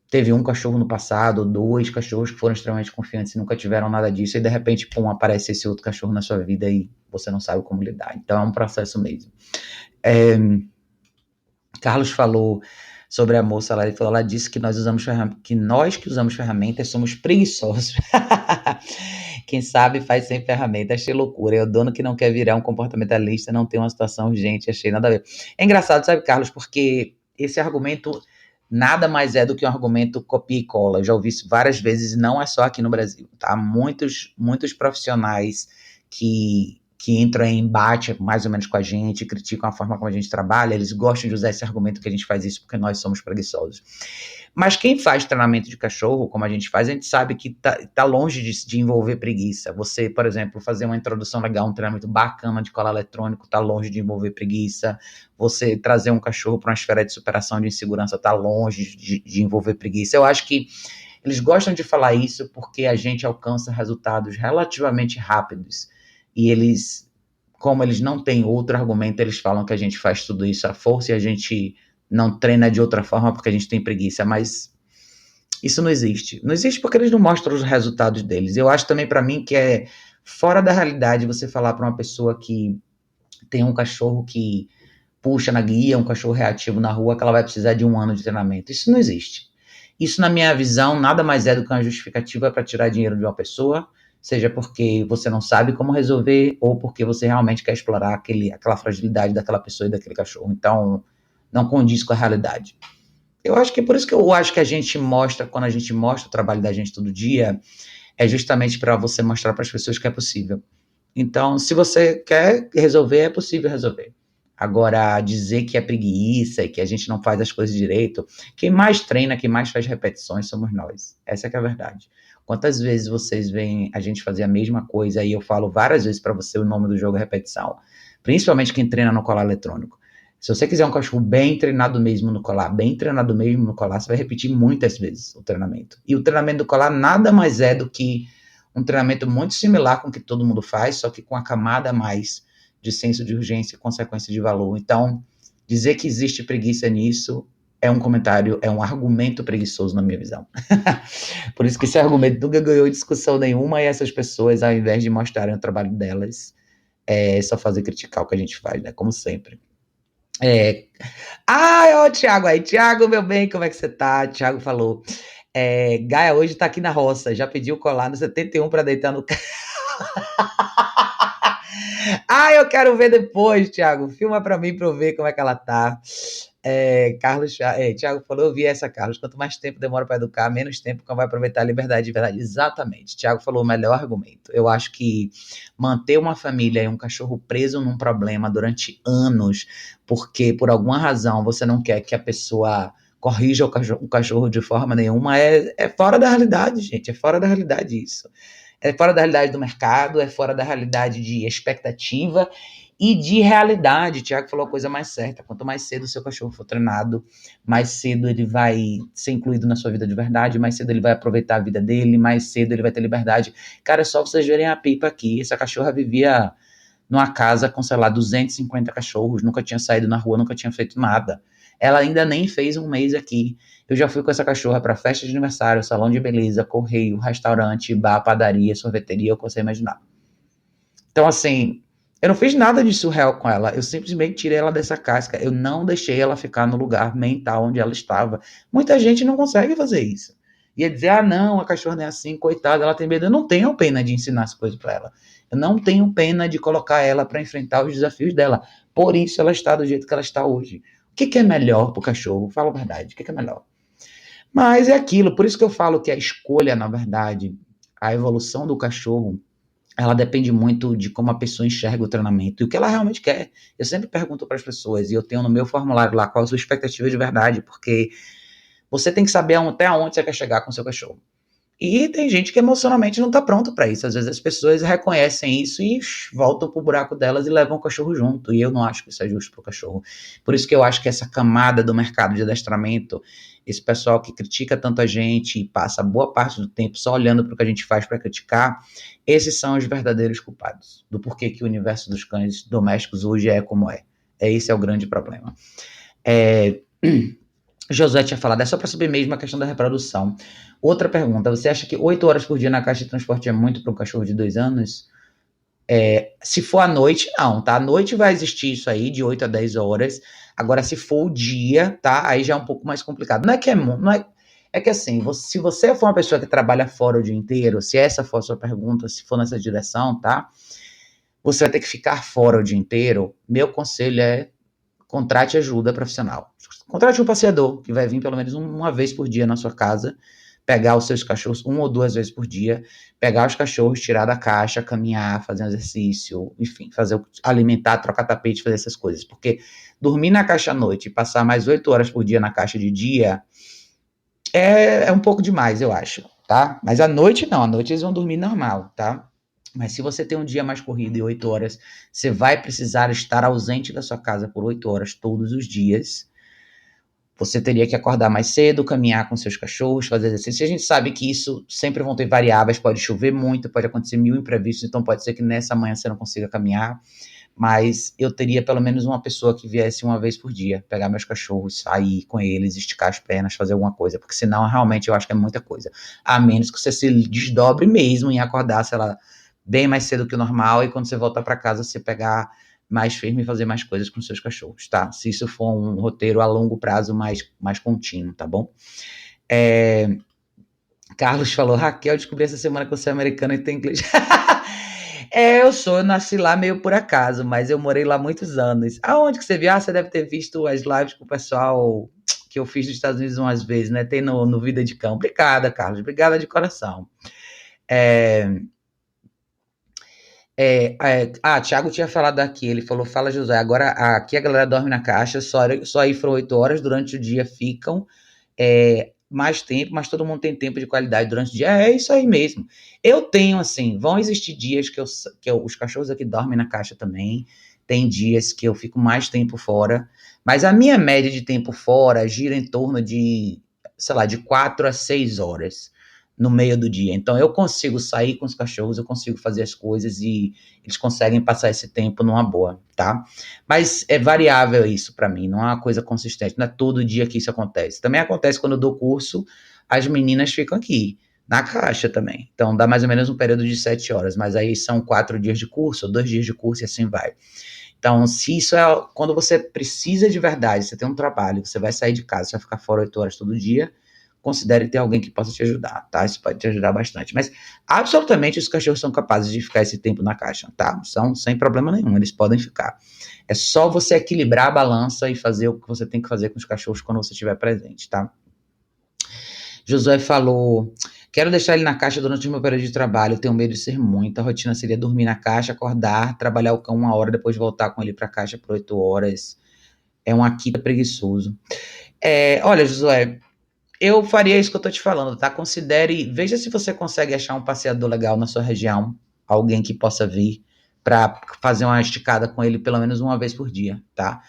teve um cachorro no passado, ou dois cachorros que foram extremamente confiantes e nunca tiveram nada disso, e de repente, pum, aparece esse outro cachorro na sua vida e você não sabe como lidar. Então é um processo mesmo. Carlos falou sobre a moça lá, ele falou, ela disse que nós que usamos ferramentas somos preguiçosos. Quem sabe faz sem ferramenta, achei loucura. É o dono que não quer virar um comportamentalista, não tem uma situação urgente, achei nada a ver. É engraçado, sabe, Carlos, porque esse argumento nada mais é do que um argumento copia e cola. Eu já ouvi isso várias vezes e não é só aqui no Brasil, tá? Muitos profissionais que entram em embate mais ou menos com a gente, criticam a forma como a gente trabalha, eles gostam de usar esse argumento que a gente faz isso porque nós somos preguiçosos. Mas quem faz treinamento de cachorro, como a gente faz, a gente sabe que tá longe de envolver preguiça. Você, por exemplo, fazer uma introdução legal, um treinamento bacana de colar eletrônico, tá longe de envolver preguiça. Você trazer um cachorro para uma esfera de superação de insegurança, tá longe de envolver preguiça. Eu acho que eles gostam de falar isso porque a gente alcança resultados relativamente rápidos. E eles, como eles não têm outro argumento, eles falam que a gente faz tudo isso à força e a gente não treina de outra forma porque a gente tem preguiça, mas isso não existe. Não existe porque eles não mostram os resultados deles. Eu acho também para mim que é fora da realidade você falar para uma pessoa que tem um cachorro que puxa na guia, um cachorro reativo na rua, que ela vai precisar de 1 ano de treinamento. Isso não existe. Isso, na minha visão, nada mais é do que uma justificativa para tirar dinheiro de uma pessoa, seja porque você não sabe como resolver ou porque você realmente quer explorar aquela fragilidade daquela pessoa e daquele cachorro. Então, não condiz com a realidade. Eu acho que é por isso que eu acho que a gente mostra, quando a gente mostra o trabalho da gente todo dia, é justamente para você mostrar para as pessoas que é possível. Então, se você quer resolver, é possível resolver. Agora, dizer que é preguiça e que a gente não faz as coisas direito, quem mais treina, quem mais faz repetições somos nós. Essa que é a verdade. Quantas vezes vocês veem a gente fazer a mesma coisa e eu falo várias vezes para você o nome do jogo é repetição, principalmente quem treina no colar eletrônico. Se você quiser um cachorro bem treinado mesmo no colar, bem treinado mesmo no colar, você vai repetir muitas vezes o treinamento. E o treinamento do colar nada mais é do que um treinamento muito similar com o que todo mundo faz, só que com a camada a mais de senso de urgência e consequência de valor. Então, dizer que existe preguiça nisso é um comentário, é um argumento preguiçoso na minha visão. Por isso que esse argumento nunca ganhou discussão nenhuma e essas pessoas, ao invés de mostrarem o trabalho delas, é só fazer criticar o que a gente faz, né? Como sempre. Ó, Thiago aí. Thiago, meu bem, como é que você tá? Thiago falou. Gaia hoje tá aqui na roça, já pediu colar no 71 para deitar no eu quero ver depois, Thiago. Filma pra mim pra eu ver como é que ela tá. Thiago falou, eu vi essa, Carlos. Quanto mais tempo demora para educar, menos tempo que vai aproveitar a liberdade de verdade. Exatamente. Thiago falou o melhor argumento. Eu acho que manter uma família e um cachorro preso num problema durante anos, porque por alguma razão você não quer que a pessoa corrija o cachorro de forma nenhuma, é fora da realidade, gente. É fora da realidade isso. É fora da realidade do mercado, é fora da realidade de expectativa e de realidade. O Thiago falou a coisa mais certa. Quanto mais cedo o seu cachorro for treinado, mais cedo ele vai ser incluído na sua vida de verdade, mais cedo ele vai aproveitar a vida dele, mais cedo ele vai ter liberdade. Cara, é só vocês verem a Pipa aqui. Essa cachorra vivia numa casa com, sei lá, 250 cachorros, nunca tinha saído na rua, nunca tinha feito nada. Ela ainda nem fez um mês aqui. Eu já fui com essa cachorra para festa de aniversário, salão de beleza, correio, restaurante, bar, padaria, sorveteria, o que você imaginar. Então, assim, eu não fiz nada de surreal com ela. Eu simplesmente tirei ela dessa casca. Eu não deixei ela ficar no lugar mental onde ela estava. Muita gente não consegue fazer isso. Ia dizer, ah, não, a cachorra não é assim, coitada, ela tem medo. Eu não tenho pena de ensinar as coisas para ela. Eu não tenho pena de colocar ela para enfrentar os desafios dela. Por isso ela está do jeito que ela está hoje. O que é melhor para o cachorro? Fala a verdade. O que é melhor? Mas é aquilo. Por isso que eu falo que a escolha, na verdade, a evolução do cachorro, ela depende muito de como a pessoa enxerga o treinamento e o que ela realmente quer. Eu sempre pergunto para as pessoas, e eu tenho no meu formulário lá qual a sua expectativa de verdade, porque você tem que saber até onde você quer chegar com o seu cachorro. E tem gente que emocionalmente não está pronto para isso. Às vezes as pessoas reconhecem isso e voltam pro buraco delas e levam o cachorro junto. E eu não acho que isso é justo pro cachorro. Por isso que eu acho que essa camada do mercado de adestramento, esse pessoal que critica tanto a gente e passa boa parte do tempo só olhando para o que a gente faz para criticar, esses são os verdadeiros culpados do porquê que o universo dos cães domésticos hoje é como é. Esse é o grande problema. Josué tinha falado, é só para saber mesmo a questão da reprodução. Outra pergunta, você acha que 8 horas por dia na caixa de transporte é muito para um cachorro de 2 anos? Se for à noite, não, tá? À noite vai existir isso aí, de 8 a 10 horas. Agora, se for o dia, tá? Aí já é um pouco mais complicado. Não é que é que assim, se você for uma pessoa que trabalha fora o dia inteiro, se essa for a sua pergunta, se for nessa direção, tá? Você vai ter que ficar fora o dia inteiro. Meu conselho é contrate ajuda profissional. Contrate um passeador, que vai vir pelo menos uma vez por dia na sua casa, pegar os seus cachorros 1 ou 2 vezes por dia, pegar os cachorros, tirar da caixa, caminhar, fazer um exercício, enfim, alimentar, trocar tapete, fazer essas coisas. Porque dormir na caixa à noite e passar mais 8 horas por dia na caixa de dia é um pouco demais, eu acho, tá? Mas à noite não, à noite eles vão dormir normal, tá? Mas se você tem um dia mais corrido e 8 horas, você vai precisar estar ausente da sua casa por 8 horas todos os dias. Você teria que acordar mais cedo, caminhar com seus cachorros, fazer exercício. A gente sabe que isso sempre vão ter variáveis, pode chover muito, pode acontecer mil imprevistos, então pode ser que nessa manhã você não consiga caminhar. Mas eu teria pelo menos uma pessoa que viesse uma vez por dia, pegar meus cachorros, sair com eles, esticar as pernas, fazer alguma coisa, porque senão realmente eu acho que é muita coisa. A menos que você se desdobre mesmo em acordar, sei lá, bem mais cedo que o normal e quando você voltar para casa você pegar mais firme e fazer mais coisas com seus cachorros, tá? Se isso for um roteiro a longo prazo mais contínuo, tá bom? Carlos falou, Raquel, descobri essa semana que você é americana e tem inglês. Eu nasci lá meio por acaso, mas eu morei lá muitos anos. Aonde que você viu? Você deve ter visto as lives com o pessoal que eu fiz nos Estados Unidos umas vezes, né? Tem no Vida de Cão. Obrigada, Carlos. Obrigada de coração. Thiago tinha falado aqui, ele falou, fala José, agora aqui a galera dorme na caixa, só aí foram 8 horas, durante o dia ficam mais tempo, mas todo mundo tem tempo de qualidade durante o dia, é isso aí mesmo. Eu tenho, assim, vão existir dias que os cachorros aqui dormem na caixa também, tem dias que eu fico mais tempo fora, mas a minha média de tempo fora gira em torno de, sei lá, de 4 a 6 horas no meio do dia. Então eu consigo sair com os cachorros, eu consigo fazer as coisas e eles conseguem passar esse tempo numa boa, tá? Mas é variável isso para mim, não é uma coisa consistente, não é todo dia que isso acontece. Também acontece quando eu dou curso, as meninas ficam aqui, na caixa também. Então dá mais ou menos um período de 7 horas, mas aí são 4 dias de curso, ou 2 dias de curso e assim vai. Então, se isso quando você precisa de verdade, você tem um trabalho, você vai sair de casa, você vai ficar fora 8 horas todo dia, considere ter alguém que possa te ajudar, tá? Isso pode te ajudar bastante. Mas, absolutamente, os cachorros são capazes de ficar esse tempo na caixa, tá? São sem problema nenhum, eles podem ficar. É só você equilibrar a balança e fazer o que você tem que fazer com os cachorros quando você estiver presente, tá? Josué falou, quero deixar ele na caixa durante o meu período de trabalho, tenho medo de ser muito, a rotina seria dormir na caixa, acordar, trabalhar o cão 1 hora, depois voltar com ele pra caixa por 8 horas. É um Akita preguiçoso. Olha, Josué, eu faria isso que eu tô te falando, tá? Veja se você consegue achar um passeador legal na sua região, alguém que possa vir para fazer uma esticada com ele pelo menos uma vez por dia, tá?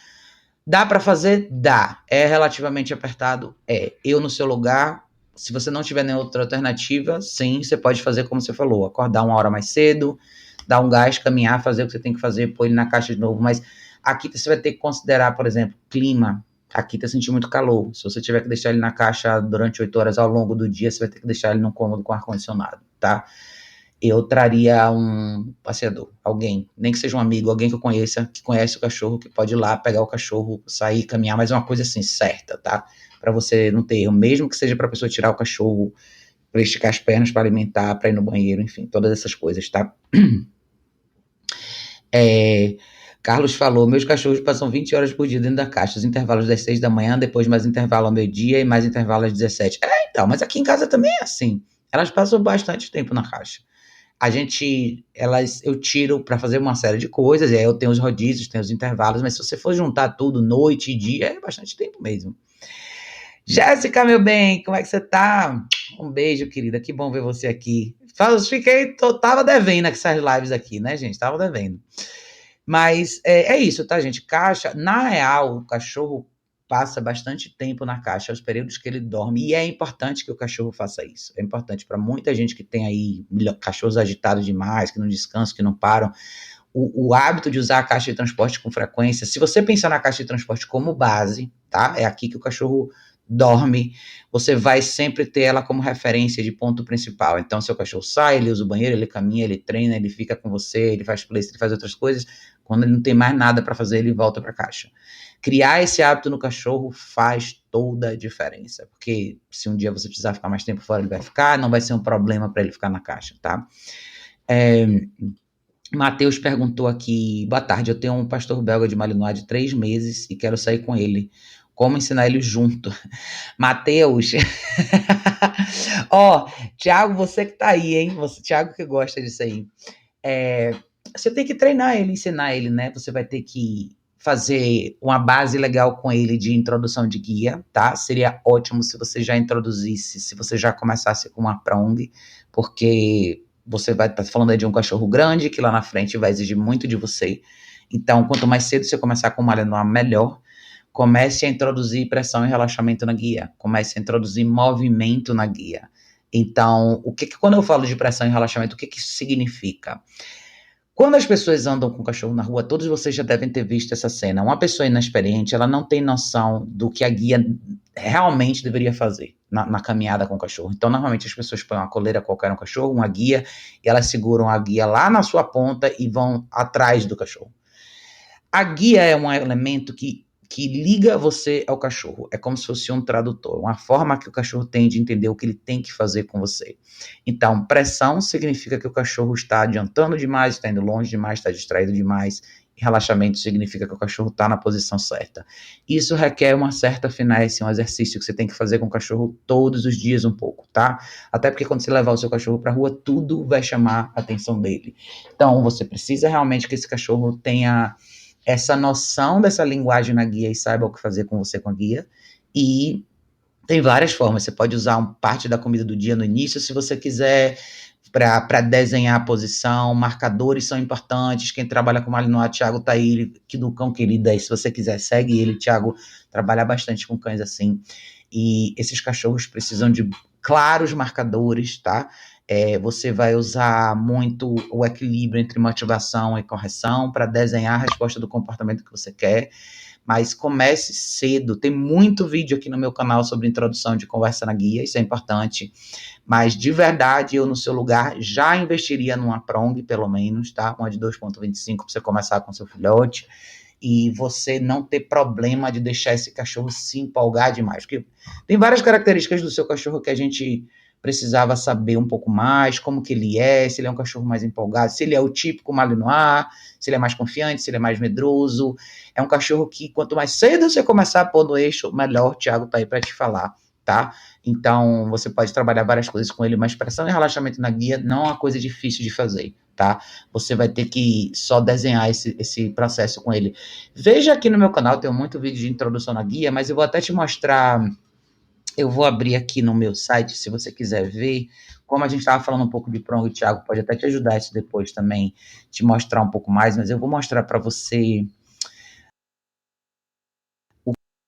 Dá para fazer? Dá. É relativamente apertado? É. Eu no seu lugar, se você não tiver nenhuma outra alternativa, sim, você pode fazer como você falou, acordar 1 hora mais cedo, dar um gás, caminhar, fazer o que você tem que fazer, pôr ele na caixa de novo, mas aqui você vai ter que considerar, por exemplo, clima. aqui tá sentindo muito calor. Se você tiver que deixar ele na caixa durante 8 horas ao longo do dia, você vai ter que deixar ele num cômodo com ar-condicionado, tá? Eu traria um passeador, alguém, nem que seja um amigo, alguém que eu conheça, que conhece o cachorro, que pode ir lá pegar o cachorro, sair, caminhar, mas é uma coisa assim, certa, tá? Para você não ter erro, mesmo que seja para a pessoa tirar o cachorro, para esticar as pernas, para alimentar, para ir no banheiro, enfim, todas essas coisas, tá? Carlos falou, meus cachorros passam 20 horas por dia dentro da caixa, os intervalos das 6 da manhã, depois mais intervalo ao meio-dia e mais intervalo às 17. Então, mas aqui em casa também é assim. Elas passam bastante tempo na caixa. Eu tiro para fazer uma série de coisas, e aí eu tenho os rodízios, tenho os intervalos, mas se você for juntar tudo, noite e dia, é bastante tempo mesmo. Jéssica, meu bem, como é que você tá? Um beijo, querida, que bom ver você aqui. Tava devendo essas lives aqui, né, gente? Tava devendo. Mas é isso, tá, gente? Caixa, na real, o cachorro passa bastante tempo na caixa, os períodos que ele dorme, e é importante que o cachorro faça isso. É importante para muita gente que tem aí cachorros agitados demais, que não descansam, que não param. O hábito de usar a caixa de transporte com frequência, se você pensar na caixa de transporte como base, tá? É aqui que o cachorro dorme, você vai sempre ter ela como referência de ponto principal. Então, seu cachorro sai, ele usa o banheiro, ele caminha, ele treina, ele fica com você, ele faz play, ele faz outras coisas. Quando ele não tem mais nada para fazer, ele volta para a caixa. Criar esse hábito no cachorro faz toda a diferença, porque se um dia você precisar ficar mais tempo fora, ele vai ficar, não vai ser um problema para ele ficar na caixa, tá? Matheus perguntou aqui, boa tarde, eu tenho um pastor belga de Malinois de 3 meses e quero sair com ele. Como ensinar ele junto? Matheus, ó, Thiago, você que tá aí, hein? Thiago que gosta disso aí. Você tem que treinar ele, ensinar ele, né? Você vai ter que fazer uma base legal com ele de introdução de guia, tá? Seria ótimo se você já introduzisse, se você já começasse com uma prong, porque você vai estar falando aí de um cachorro grande, que lá na frente vai exigir muito de você. Então, quanto mais cedo você começar com o Malinois, melhor. Comece a introduzir pressão e relaxamento na guia. Comece a introduzir movimento na guia. Então, quando eu falo de pressão e relaxamento, o que isso significa? Quando as pessoas andam com o cachorro na rua, todos vocês já devem ter visto essa cena. Uma pessoa inexperiente, ela não tem noção do que a guia realmente deveria fazer na caminhada com o cachorro. Então, normalmente, as pessoas põem uma coleira qualquer no cachorro, uma guia, e elas seguram a guia lá na sua ponta e vão atrás do cachorro. A guia é um elemento que liga você ao cachorro. É como se fosse um tradutor, uma forma que o cachorro tem de entender o que ele tem que fazer com você. Então, pressão significa que o cachorro está adiantando demais, está indo longe demais, está distraído demais. E relaxamento significa que o cachorro está na posição certa. Isso requer uma certa finesse, um exercício que você tem que fazer com o cachorro todos os dias um pouco, tá? Até porque quando você levar o seu cachorro para a rua, tudo vai chamar a atenção dele. Então, você precisa realmente que esse cachorro tenha essa noção dessa linguagem na guia e saiba o que fazer com você com a guia. E tem várias formas. Você pode usar parte da comida do dia no início, se você quiser, para desenhar a posição. Marcadores são importantes. Quem trabalha com Malinois, Thiago tá aí, que do cão querido aí. Se você quiser, segue ele. Thiago trabalha bastante com cães assim. E esses cachorros precisam de claros marcadores, tá? Você vai usar muito o equilíbrio entre motivação e correção para desenhar a resposta do comportamento que você quer, mas comece cedo. Tem muito vídeo aqui no meu canal sobre introdução de conversa na guia, isso é importante, mas de verdade, eu no seu lugar já investiria numa prong, pelo menos, tá? Uma de 2.25 para você começar com seu filhote, e você não ter problema de deixar esse cachorro se empolgar demais, porque tem várias características do seu cachorro que a gente precisava saber um pouco mais, como que ele é, se ele é um cachorro mais empolgado, se ele é o típico Malinois, se ele é mais confiante, se ele é mais medroso. É um cachorro que, quanto mais cedo você começar a pôr no eixo, melhor. O Thiago tá aí para te falar, tá? Então, você pode trabalhar várias coisas com ele, mas pressão e relaxamento na guia não é uma coisa difícil de fazer, tá? Você vai ter que só desenhar esse processo com ele. Veja aqui no meu canal, tem muito vídeo de introdução na guia, mas eu vou até te mostrar. Eu vou abrir aqui no meu site, se você quiser ver. Como a gente estava falando um pouco de prong, o Thiago pode até te ajudar isso depois também, te mostrar um pouco mais, mas eu vou mostrar para você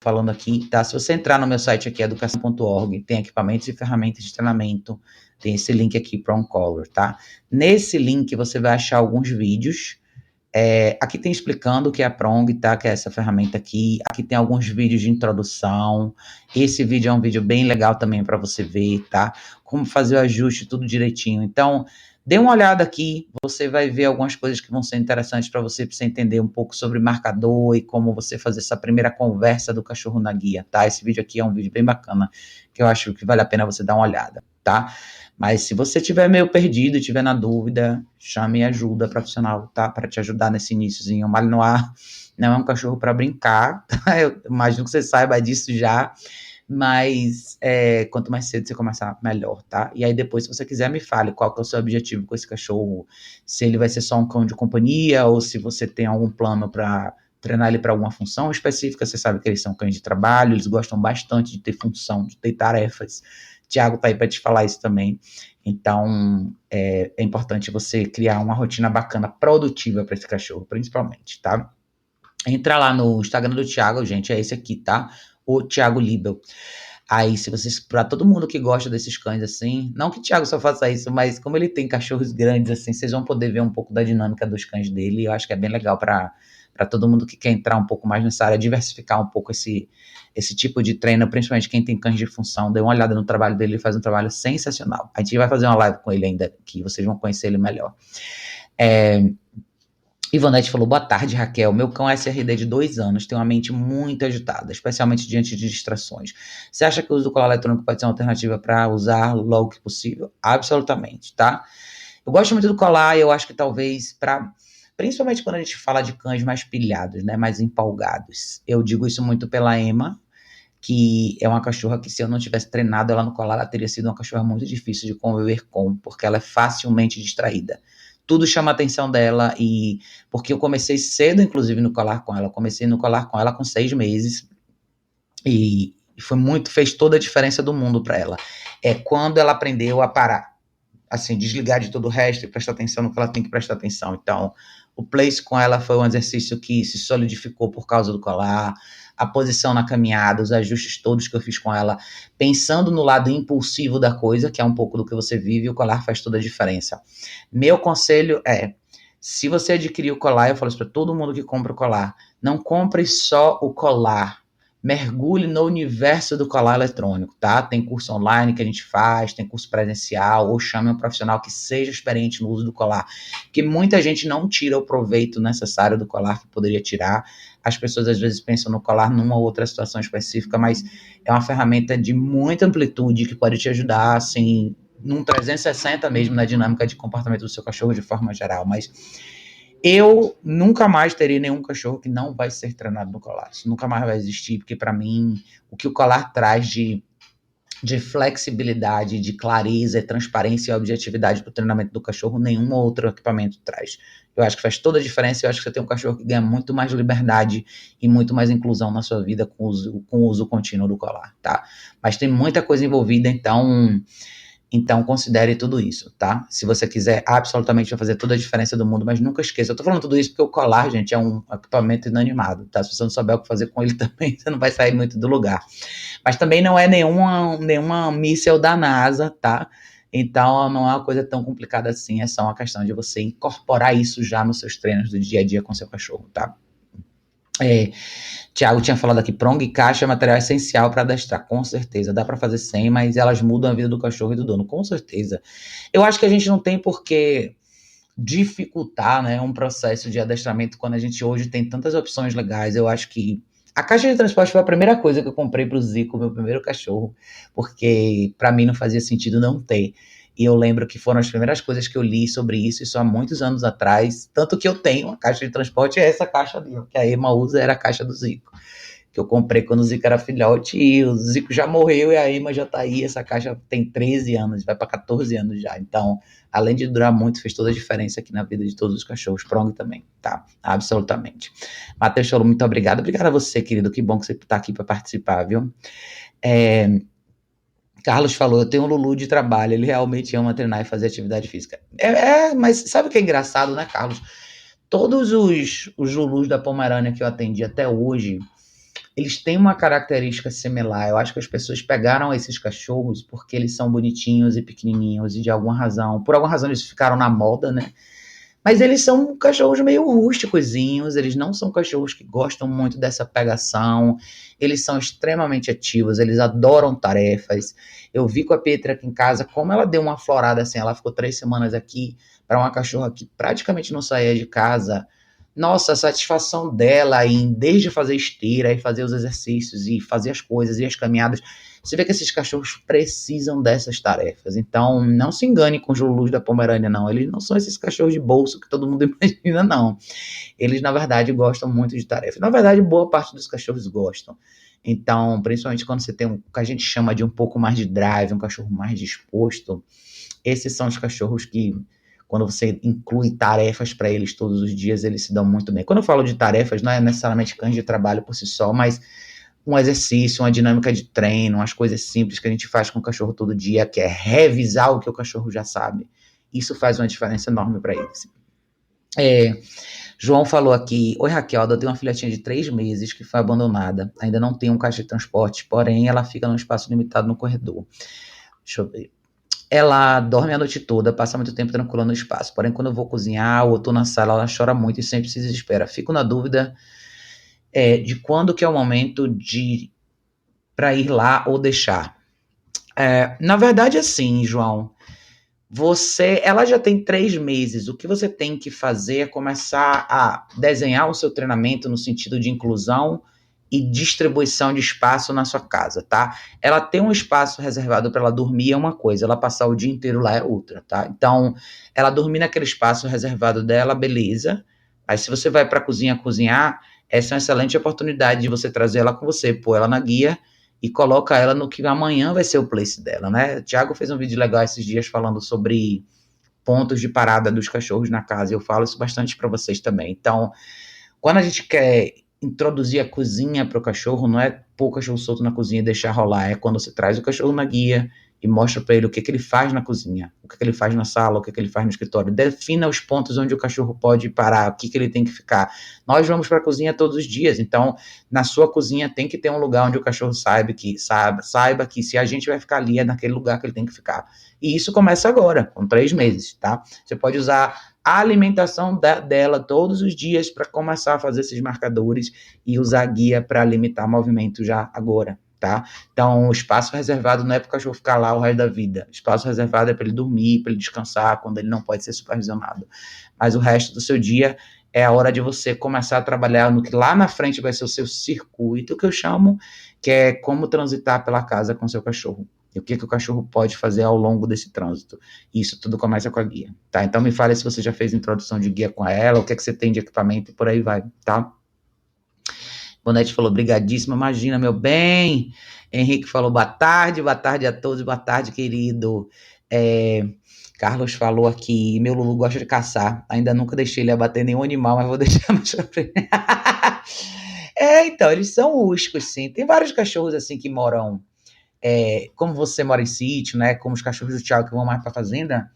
falando aqui, tá? Se você entrar no meu site aqui, educação.org, tem equipamentos e ferramentas de treinamento, tem esse link aqui, Prong Collar, tá? Nesse link você vai achar alguns vídeos Aqui tem explicando o que é a Prong, tá? Que é essa ferramenta aqui. Aqui tem alguns vídeos de introdução. Esse vídeo é um vídeo bem legal também para você ver, tá? Como fazer o ajuste, tudo direitinho. Então, dê uma olhada aqui. Você vai ver algumas coisas que vão ser interessantes para você entender um pouco sobre marcador e como você fazer essa primeira conversa do cachorro na guia, tá? Esse vídeo aqui é um vídeo bem bacana, que eu acho que vale a pena você dar uma olhada, tá? Mas se você estiver meio perdido e estiver na dúvida, chame ajuda profissional, tá? Para te ajudar nesse iníciozinho. O Malinois não é um cachorro para brincar, tá? Eu imagino que você saiba disso já, mas quanto mais cedo você começar, melhor, tá? E aí depois, se você quiser, me fale qual que é o seu objetivo com esse cachorro, se ele vai ser só um cão de companhia ou se você tem algum plano para treinar ele para alguma função específica. Você sabe que eles são cães de trabalho, eles gostam bastante de ter função, de ter tarefas. Tiago tá aí para te falar isso também. Então, é importante você criar uma rotina bacana, produtiva para esse cachorro, principalmente, tá? Entra lá no Instagram do Thiago, gente, é esse aqui, tá? O Thiago Libel. Aí, se vocês, para todo mundo que gosta desses cães assim, não que o Thiago só faça isso, mas como ele tem cachorros grandes assim, vocês vão poder ver um pouco da dinâmica dos cães dele. Eu acho que é bem legal para todo mundo que quer entrar um pouco mais nessa área, diversificar um pouco esse tipo de treino, principalmente quem tem cães de função. Dê uma olhada no trabalho dele, ele faz um trabalho sensacional. A gente vai fazer uma live com ele ainda, que vocês vão conhecer ele melhor. Ivonete falou, boa tarde, Raquel. Meu cão é SRD de 2 anos tem uma mente muito agitada, especialmente diante de distrações. Você acha que o uso do colar eletrônico pode ser uma alternativa para usar logo que possível? Absolutamente, tá? Eu gosto muito do colar e eu acho que talvez principalmente quando a gente fala de cães mais pilhados, né, mais empolgados. Eu digo isso muito pela Emma, que é uma cachorra que se eu não tivesse treinado ela no colar, ela teria sido uma cachorra muito difícil de conviver com, porque ela é facilmente distraída. Tudo chama a atenção dela e porque eu comecei cedo, inclusive, no colar com ela. Eu comecei no colar com ela com 6 meses e fez toda a diferença do mundo para ela. É quando ela aprendeu a parar, assim, desligar de todo o resto e prestar atenção no que ela tem que prestar atenção. Então, o place com ela foi um exercício que se solidificou por causa do colar, a posição na caminhada, os ajustes todos que eu fiz com ela, pensando no lado impulsivo da coisa, que é um pouco do que você vive, o colar faz toda a diferença. Meu conselho é, se você adquirir o colar, eu falo isso para todo mundo que compra o colar, não compre só o colar, mergulhe no universo do colar eletrônico, tá? Tem curso online que a gente faz, tem curso presencial, ou chame um profissional que seja experiente no uso do colar, que muita gente não tira o proveito necessário do colar que poderia tirar. As pessoas às vezes pensam no colar numa ou outra situação específica, mas é uma ferramenta de muita amplitude que pode te ajudar, assim, num 360 mesmo, na dinâmica de comportamento do seu cachorro de forma geral, mas eu nunca mais terei nenhum cachorro que não vai ser treinado no colar. Isso nunca mais vai existir, porque para mim, o que o colar traz de flexibilidade, de clareza, transparência e objetividade para o treinamento do cachorro, nenhum outro equipamento traz. Eu acho que faz toda a diferença. Eu acho que você tem um cachorro que ganha muito mais liberdade e muito mais inclusão na sua vida com o uso contínuo do colar, tá? Mas tem muita coisa envolvida, então, considere tudo isso, tá? Se você quiser, absolutamente vai fazer toda a diferença do mundo, mas nunca esqueça. Eu tô falando tudo isso porque o colar, gente, é um equipamento inanimado, tá? Se você não souber o que fazer com ele também, você não vai sair muito do lugar. Mas também não é nenhuma míssel da NASA, tá? Então, não é uma coisa tão complicada assim, é só uma questão de você incorporar isso já nos seus treinos do dia a dia com seu cachorro, tá? Tiago tinha falado aqui, prong e caixa é material essencial para adestrar, com certeza. Dá para fazer sem, mas elas mudam a vida do cachorro e do dono, com certeza. Eu acho que a gente não tem por que dificultar, né, um processo de adestramento quando a gente hoje tem tantas opções legais. Eu acho que a caixa de transporte foi a primeira coisa que eu comprei para o Zico, meu primeiro cachorro, porque para mim não fazia sentido não ter. E eu lembro que foram as primeiras coisas que eu li sobre isso há muitos anos atrás. Tanto que eu tenho a caixa de transporte, é essa caixa ali, que a Emma usa, era a caixa do Zico. Que eu comprei quando o Zico era filhote e o Zico já morreu e a Emma já tá aí. Essa caixa tem 13 anos, vai para 14 anos já. Então, além de durar muito, fez toda a diferença aqui na vida de todos os cachorros. Prong também, tá? Absolutamente. Matheus Cholo, muito obrigado. Obrigado a você, querido. Que bom que você tá aqui para participar, viu? Carlos falou, eu tenho um Lulu de trabalho, ele realmente ama treinar e fazer atividade física. Mas sabe o que é engraçado, né, Carlos? Todos os Lulus da Pomerânia que eu atendi até hoje, eles têm uma característica similar. Eu acho que as pessoas pegaram esses cachorros porque eles são bonitinhos e pequenininhos e por alguma razão eles ficaram na moda, né? Mas eles são cachorros meio rústicozinhos, eles não são cachorros que gostam muito dessa pegação, eles são extremamente ativos, eles adoram tarefas. Eu vi com a Petra aqui em casa como ela deu uma florada assim, ela ficou 3 semanas aqui para uma cachorra que praticamente não saía de casa. Nossa, a satisfação dela em desde fazer esteira e fazer os exercícios e fazer as coisas e as caminhadas, você vê que esses cachorros precisam dessas tarefas. Então, não se engane com os Lulus da Pomerânia, não. Eles não são esses cachorros de bolso que todo mundo imagina, não. Eles, na verdade, gostam muito de tarefas. Na verdade, boa parte dos cachorros gostam. Então, principalmente quando você tem o que a gente chama de um pouco mais de drive, um cachorro mais disposto, esses são os cachorros que, quando você inclui tarefas para eles todos os dias, eles se dão muito bem. Quando eu falo de tarefas, não é necessariamente cães de trabalho por si só, mas um exercício, uma dinâmica de treino, umas coisas simples que a gente faz com o cachorro todo dia, que é revisar o que o cachorro já sabe. Isso faz uma diferença enorme para eles. João falou aqui: oi Raquel, eu tenho uma filhotinha de 3 meses que foi abandonada. Ainda não tem um caixa de transporte, porém ela fica num espaço limitado no corredor. Deixa eu ver. Ela dorme a noite toda, passa muito tempo tranquila no espaço. Porém, quando eu vou cozinhar ou tô na sala, ela chora muito e sempre se desespera. Fico na dúvida de quando que é o momento de para ir lá ou deixar. Na verdade, assim, João, ela já tem 3 meses. O que você tem que fazer é começar a desenhar o seu treinamento no sentido de inclusão e distribuição de espaço na sua casa, tá? Ela tem um espaço reservado para ela dormir é uma coisa, ela passar o dia inteiro lá é outra, tá? Então, ela dormir naquele espaço reservado dela, beleza. Aí, se você vai para a cozinha cozinhar, essa é uma excelente oportunidade de você trazer ela com você, pôr ela na guia e coloca ela no que amanhã vai ser o place dela, né? O Thiago fez um vídeo legal esses dias falando sobre pontos de parada dos cachorros na casa, e eu falo isso bastante para vocês também. Então, quando a gente quer introduzir a cozinha para o cachorro, não é pôr o cachorro solto na cozinha e deixar rolar, é quando você traz o cachorro na guia e mostra para ele o que, que ele faz na cozinha, o que, que ele faz na sala, o que, que ele faz no escritório. Defina os pontos onde o cachorro pode parar, o que, que ele tem que ficar. Nós vamos para a cozinha todos os dias, então na sua cozinha tem que ter um lugar onde o cachorro saiba que se a gente vai ficar ali é naquele lugar que ele tem que ficar. E isso começa agora, com 3 meses, tá? Você pode usar a alimentação dela todos os dias para começar a fazer esses marcadores e usar a guia para limitar movimento já agora, tá? Então, o espaço reservado não é para o cachorro ficar lá o resto da vida. O espaço reservado é para ele dormir, para ele descansar, quando ele não pode ser supervisionado. Mas o resto do seu dia é a hora de você começar a trabalhar no que lá na frente vai ser o seu circuito, que eu chamo, que é como transitar pela casa com seu cachorro. E o que, que o cachorro pode fazer ao longo desse trânsito. Isso tudo começa com a guia, tá? Então me fale se você já fez introdução de guia com ela, o que, que você tem de equipamento e por aí vai, tá? Bonete falou, brigadíssima, imagina, meu bem. Henrique falou, boa tarde a todos, boa tarde, querido. Carlos falou aqui, meu Lulu gosta de caçar, ainda nunca deixei ele abater nenhum animal, mas vou deixar mais pra frente. Então, eles são rústicos, sim. Tem vários cachorros, assim, que moram, como você mora em sítio, né, como os cachorros do Thiago que vão mais pra fazenda,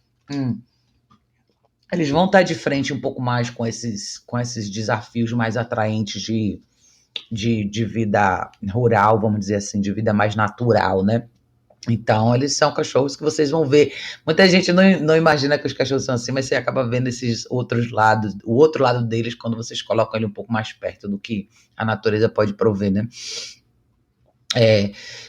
eles vão estar de frente um pouco mais com esses desafios mais atraentes de vida rural, vamos dizer assim, de vida mais natural, né? Então, eles são cachorros que vocês vão ver. Muita gente não imagina que os cachorros são assim, mas você acaba vendo esses outros lados, o outro lado deles, quando vocês colocam ele um pouco mais perto do que a natureza pode prover, né?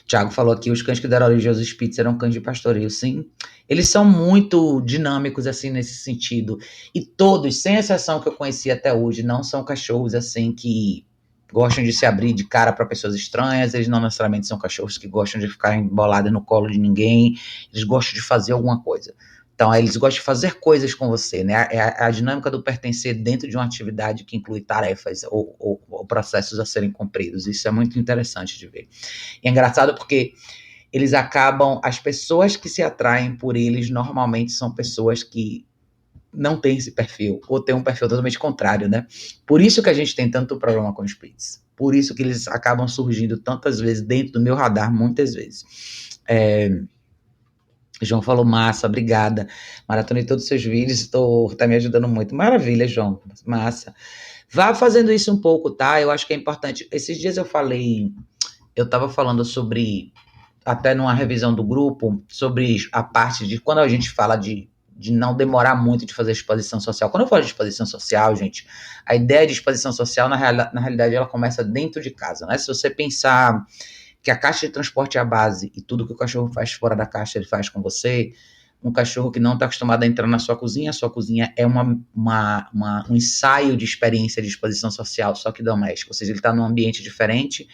Thiago falou aqui, os cães que deram origem aos Spitz eram cães de pastoreio, sim. Eles são muito dinâmicos, assim, nesse sentido. E todos, sem exceção que eu conheci até hoje, não são cachorros, assim, que gostam de se abrir de cara para pessoas estranhas. Eles não necessariamente são cachorros que gostam de ficar embolados no colo de ninguém. Eles gostam de fazer alguma coisa. Então, eles gostam de fazer coisas com você, né? A dinâmica do pertencer dentro de uma atividade que inclui tarefas ou processos a serem cumpridos. Isso é muito interessante de ver. E é engraçado porque eles acabam, as pessoas que se atraem por eles normalmente são pessoas que não têm esse perfil, ou têm um perfil totalmente contrário, né? Por isso que a gente tem tanto problema com os Spitz. Por isso que eles acabam surgindo tantas vezes dentro do meu radar, muitas vezes. João falou, massa, obrigada. Maratonei todos os seus vídeos, tá me ajudando muito. Maravilha, João, massa. Vá fazendo isso um pouco, tá? Eu acho que é importante. Esses dias eu tava falando sobre, até numa revisão do grupo, sobre a parte de quando a gente fala de de não demorar muito de fazer exposição social. Quando eu falo de exposição social, gente, a ideia de exposição social, na realidade, ela começa dentro de casa, né? Se você pensar que a caixa de transporte é a base e tudo que o cachorro faz fora da caixa ele faz com você, um cachorro que não está acostumado a entrar na sua cozinha, a sua cozinha é um ensaio de experiência de exposição social, só que doméstico, ou seja, ele está num ambiente diferente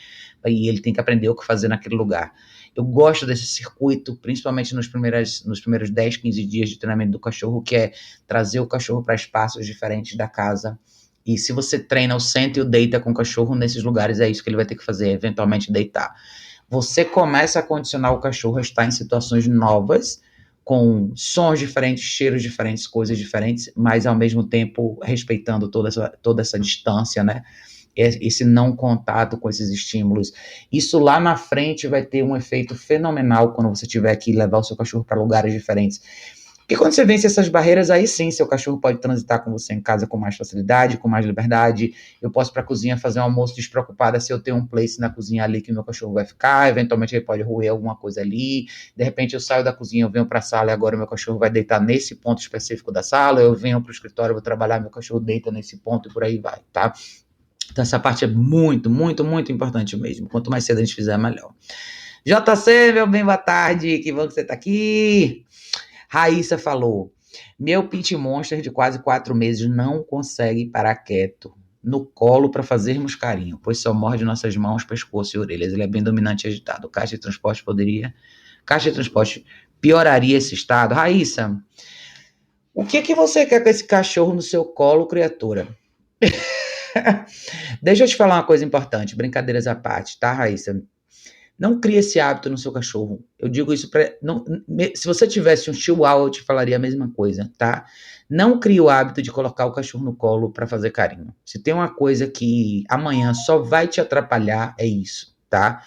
e ele tem que aprender o que fazer naquele lugar. Eu gosto desse circuito, principalmente nos primeiros 10, 15 dias de treinamento do cachorro, que é trazer o cachorro para espaços diferentes da casa. E se você treina o senta e o deita com o cachorro nesses lugares, é isso que ele vai ter que fazer, eventualmente deitar. Você começa a condicionar o cachorro a estar em situações novas, com sons diferentes, cheiros diferentes, coisas diferentes, mas ao mesmo tempo respeitando toda essa distância, né? Esse não contato com esses estímulos. Isso lá na frente vai ter um efeito fenomenal quando você tiver que levar o seu cachorro para lugares diferentes. Porque quando você vence essas barreiras, aí sim, seu cachorro pode transitar com você em casa com mais facilidade, com mais liberdade. Eu posso ir para a cozinha fazer um almoço despreocupada se eu tenho um place na cozinha ali que meu cachorro vai ficar. Eventualmente ele pode roer alguma coisa ali. De repente eu saio da cozinha, eu venho para a sala e agora meu cachorro vai deitar nesse ponto específico da sala. Eu venho para o escritório, vou trabalhar, meu cachorro deita nesse ponto e por aí vai, tá? Então essa parte é muito, muito, muito importante mesmo. Quanto mais cedo a gente fizer, melhor. JC, meu bem, boa tarde. Que bom que você está aqui. Raíssa falou, meu pit monster de quase 4 meses não consegue parar quieto no colo para fazermos carinho, pois só morde nossas mãos, pescoço e orelhas. Ele é bem dominante e agitado. Caixa de transporte pioraria esse estado. Raíssa, o que você quer com esse cachorro no seu colo, criatura? Deixa eu te falar uma coisa importante, brincadeiras à parte, tá, Raíssa? Não crie esse hábito no seu cachorro. Eu digo isso para... Se você tivesse um chihuahua, eu te falaria a mesma coisa, tá? Não crie o hábito de colocar o cachorro no colo para fazer carinho. Se tem uma coisa que amanhã só vai te atrapalhar, é isso, tá?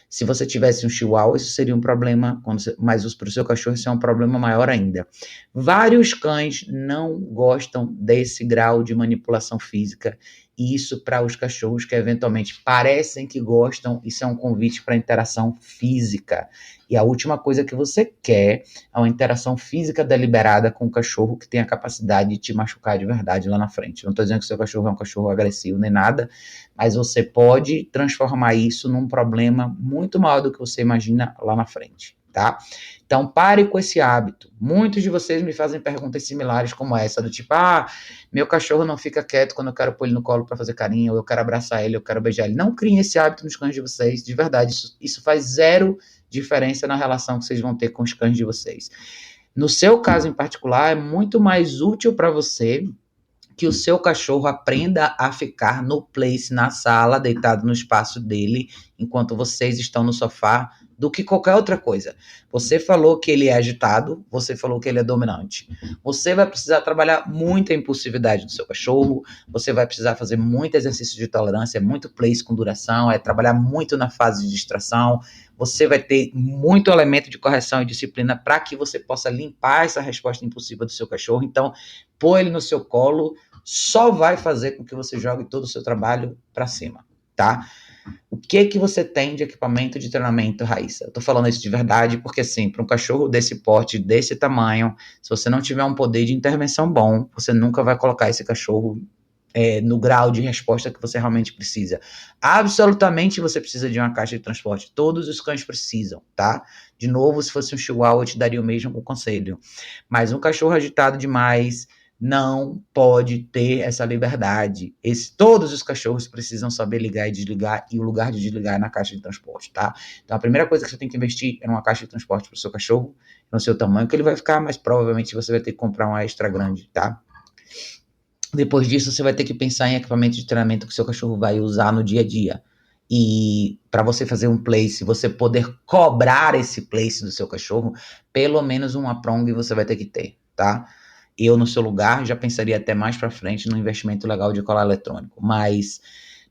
Se você tivesse um chihuahua, isso seria um problema, mas para o seu cachorro isso é um problema maior ainda. Vários cães não gostam desse grau de manipulação física, e isso para os cachorros que eventualmente parecem que gostam, isso é um convite para interação física. E a última coisa que você quer é uma interação física deliberada com o cachorro que tem a capacidade de te machucar de verdade lá na frente. Não estou dizendo que o seu cachorro é um cachorro agressivo nem nada, mas você pode transformar isso num problema muito maior do que você imagina lá na frente, tá? Então, pare com esse hábito. Muitos de vocês me fazem perguntas similares como essa, do tipo, meu cachorro não fica quieto quando eu quero pôr ele no colo para fazer carinho, ou eu quero abraçar ele, eu quero beijar ele. Não criem esse hábito nos cães de vocês, de verdade. Isso faz zero diferença na relação que vocês vão ter com os cães de vocês. No seu caso em particular, é muito mais útil para você que o seu cachorro aprenda a ficar no place, na sala, deitado no espaço dele, enquanto vocês estão no sofá, do que qualquer outra coisa. Você falou que ele é agitado, você falou que ele é dominante. Você vai precisar trabalhar muito a impulsividade do seu cachorro, você vai precisar fazer muito exercício de tolerância, muito place com duração, trabalhar muito na fase de distração, você vai ter muito elemento de correção e disciplina para que você possa limpar essa resposta impulsiva do seu cachorro. Então, pôr ele no seu colo só vai fazer com que você jogue todo o seu trabalho para cima, tá? O que você tem de equipamento de treinamento, Raíssa? Eu tô falando isso de verdade porque, assim, para um cachorro desse porte, desse tamanho, se você não tiver um poder de intervenção bom, você nunca vai colocar esse cachorro no grau de resposta que você realmente precisa. Absolutamente você precisa de uma caixa de transporte. Todos os cães precisam, tá? De novo, se fosse um chihuahua, eu te daria o mesmo conselho. Mas um cachorro agitado demais não pode ter essa liberdade. Todos os cachorros precisam saber ligar e desligar, e o lugar de desligar é na caixa de transporte, tá? Então, a primeira coisa que você tem que investir é numa caixa de transporte para o seu cachorro, no seu tamanho, que ele vai ficar, mas provavelmente você vai ter que comprar uma extra grande, tá? Depois disso, você vai ter que pensar em equipamento de treinamento que o seu cachorro vai usar no dia a dia. E para você fazer um place, você poder cobrar esse place do seu cachorro, pelo menos uma prong você vai ter que ter, tá? Eu, no seu lugar, já pensaria até mais para frente no investimento legal de colar eletrônico. Mas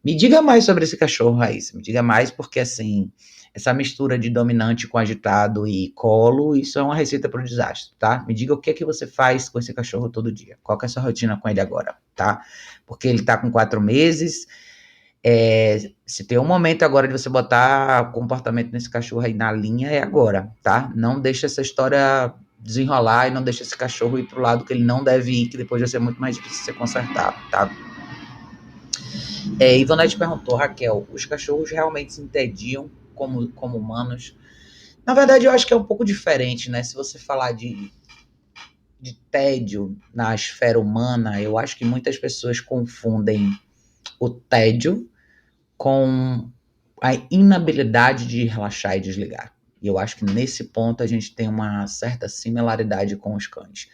me diga mais sobre esse cachorro, Raíssa. Me diga mais porque, assim, essa mistura de dominante com agitado e colo, isso é uma receita para o desastre, tá? Me diga o que você faz com esse cachorro todo dia. Qual que é a sua rotina com ele agora, tá? Porque ele tá com 4 meses. Se tem um momento agora de você botar comportamento nesse cachorro aí na linha, é agora, tá? Não deixa essa história desenrolar e não deixa esse cachorro ir pro lado que ele não deve ir, que depois vai ser muito mais difícil de ser consertado, tá? Ivonete perguntou, Raquel, os cachorros realmente se entediam como humanos? Na verdade, eu acho que é um pouco diferente, né? Se você falar de tédio na esfera humana, eu acho que muitas pessoas confundem o tédio com a inabilidade de relaxar e desligar. E eu acho que nesse ponto a gente tem uma certa similaridade com os cães.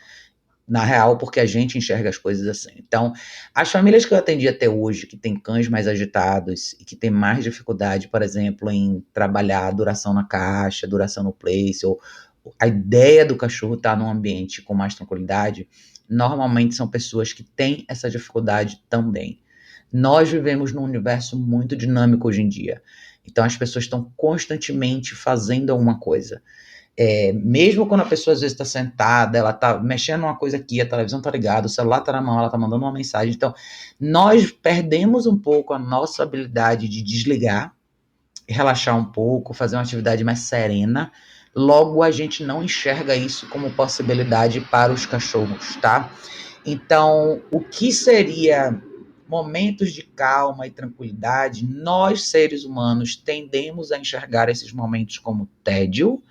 Na real, porque a gente enxerga as coisas assim. Então, as famílias que eu atendi até hoje, que têm cães mais agitados e que têm mais dificuldade, por exemplo, em trabalhar a duração na caixa, duração no place, ou a ideia do cachorro estar num ambiente com mais tranquilidade, normalmente são pessoas que têm essa dificuldade também. Nós vivemos num universo muito dinâmico hoje em dia. Então, as pessoas estão constantemente fazendo alguma coisa. Mesmo quando a pessoa às vezes está sentada, ela está mexendo numa coisa aqui, a televisão está ligada, o celular está na mão, ela está mandando uma mensagem. Então, nós perdemos um pouco a nossa habilidade de desligar, relaxar um pouco, fazer uma atividade mais serena. Logo, a gente não enxerga isso como possibilidade para os cachorros, tá? Então, o que seria momentos de calma e tranquilidade, nós, seres humanos, tendemos a enxergar esses momentos como tédio.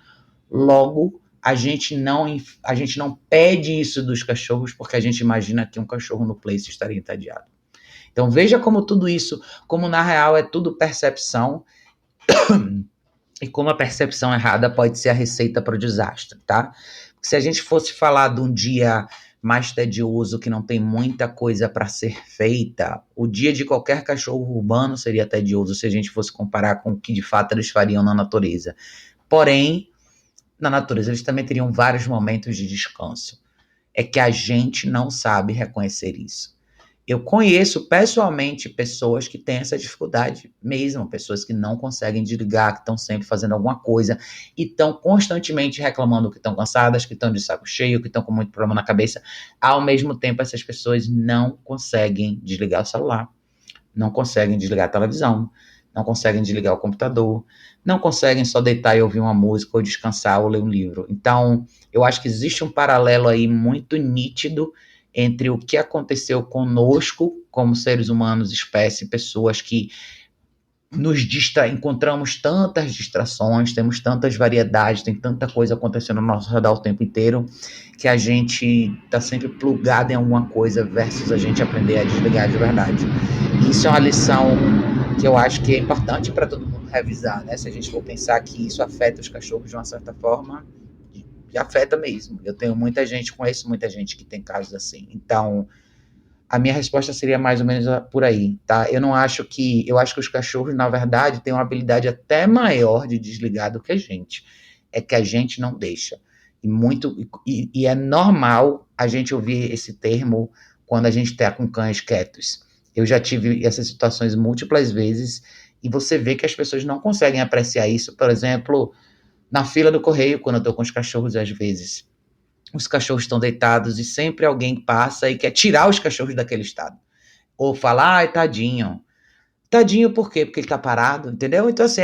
Logo, a gente não pede isso dos cachorros porque a gente imagina que um cachorro no place estaria entediado. Então veja como tudo isso, como na real é tudo percepção e como a percepção errada pode ser a receita para o desastre, tá? Se a gente fosse falar de um dia mais tedioso, que não tem muita coisa para ser feita, o dia de qualquer cachorro urbano seria tedioso se a gente fosse comparar com o que de fato eles fariam na natureza. Porém, na natureza eles também teriam vários momentos de descanso. É que a gente não sabe reconhecer isso. Eu conheço pessoalmente pessoas que têm essa dificuldade mesmo, pessoas que não conseguem desligar, que estão sempre fazendo alguma coisa e estão constantemente reclamando que estão cansadas, que estão de saco cheio, que estão com muito problema na cabeça. Ao mesmo tempo, essas pessoas não conseguem desligar o celular, não conseguem desligar a televisão, não conseguem desligar o computador, não conseguem só deitar e ouvir uma música ou descansar ou ler um livro. Então, eu acho que existe um paralelo aí muito nítido entre o que aconteceu conosco, como seres humanos, espécie, pessoas que encontramos tantas distrações, temos tantas variedades, tem tanta coisa acontecendo ao nosso redor o tempo inteiro, que a gente está sempre plugado em alguma coisa versus a gente aprender a desligar de verdade. Isso é uma lição que eu acho que é importante para todo mundo revisar, né? Se a gente for pensar que isso afeta os cachorros de uma certa forma, e afeta mesmo. Eu tenho muita gente, conheço muita gente que tem casos assim. Então, a minha resposta seria mais ou menos por aí, tá? Eu acho que os cachorros, na verdade, têm uma habilidade até maior de desligar do que a gente. É que a gente não deixa. E é normal a gente ouvir esse termo quando a gente está com cães quietos. Eu já tive essas situações múltiplas vezes e você vê que as pessoas não conseguem apreciar isso, por exemplo, na fila do correio, quando eu estou com os cachorros, às vezes os cachorros estão deitados e sempre alguém passa e quer tirar os cachorros daquele estado. Ou fala, ai, tadinho. Tadinho por quê? Porque ele tá parado, entendeu? Então, assim,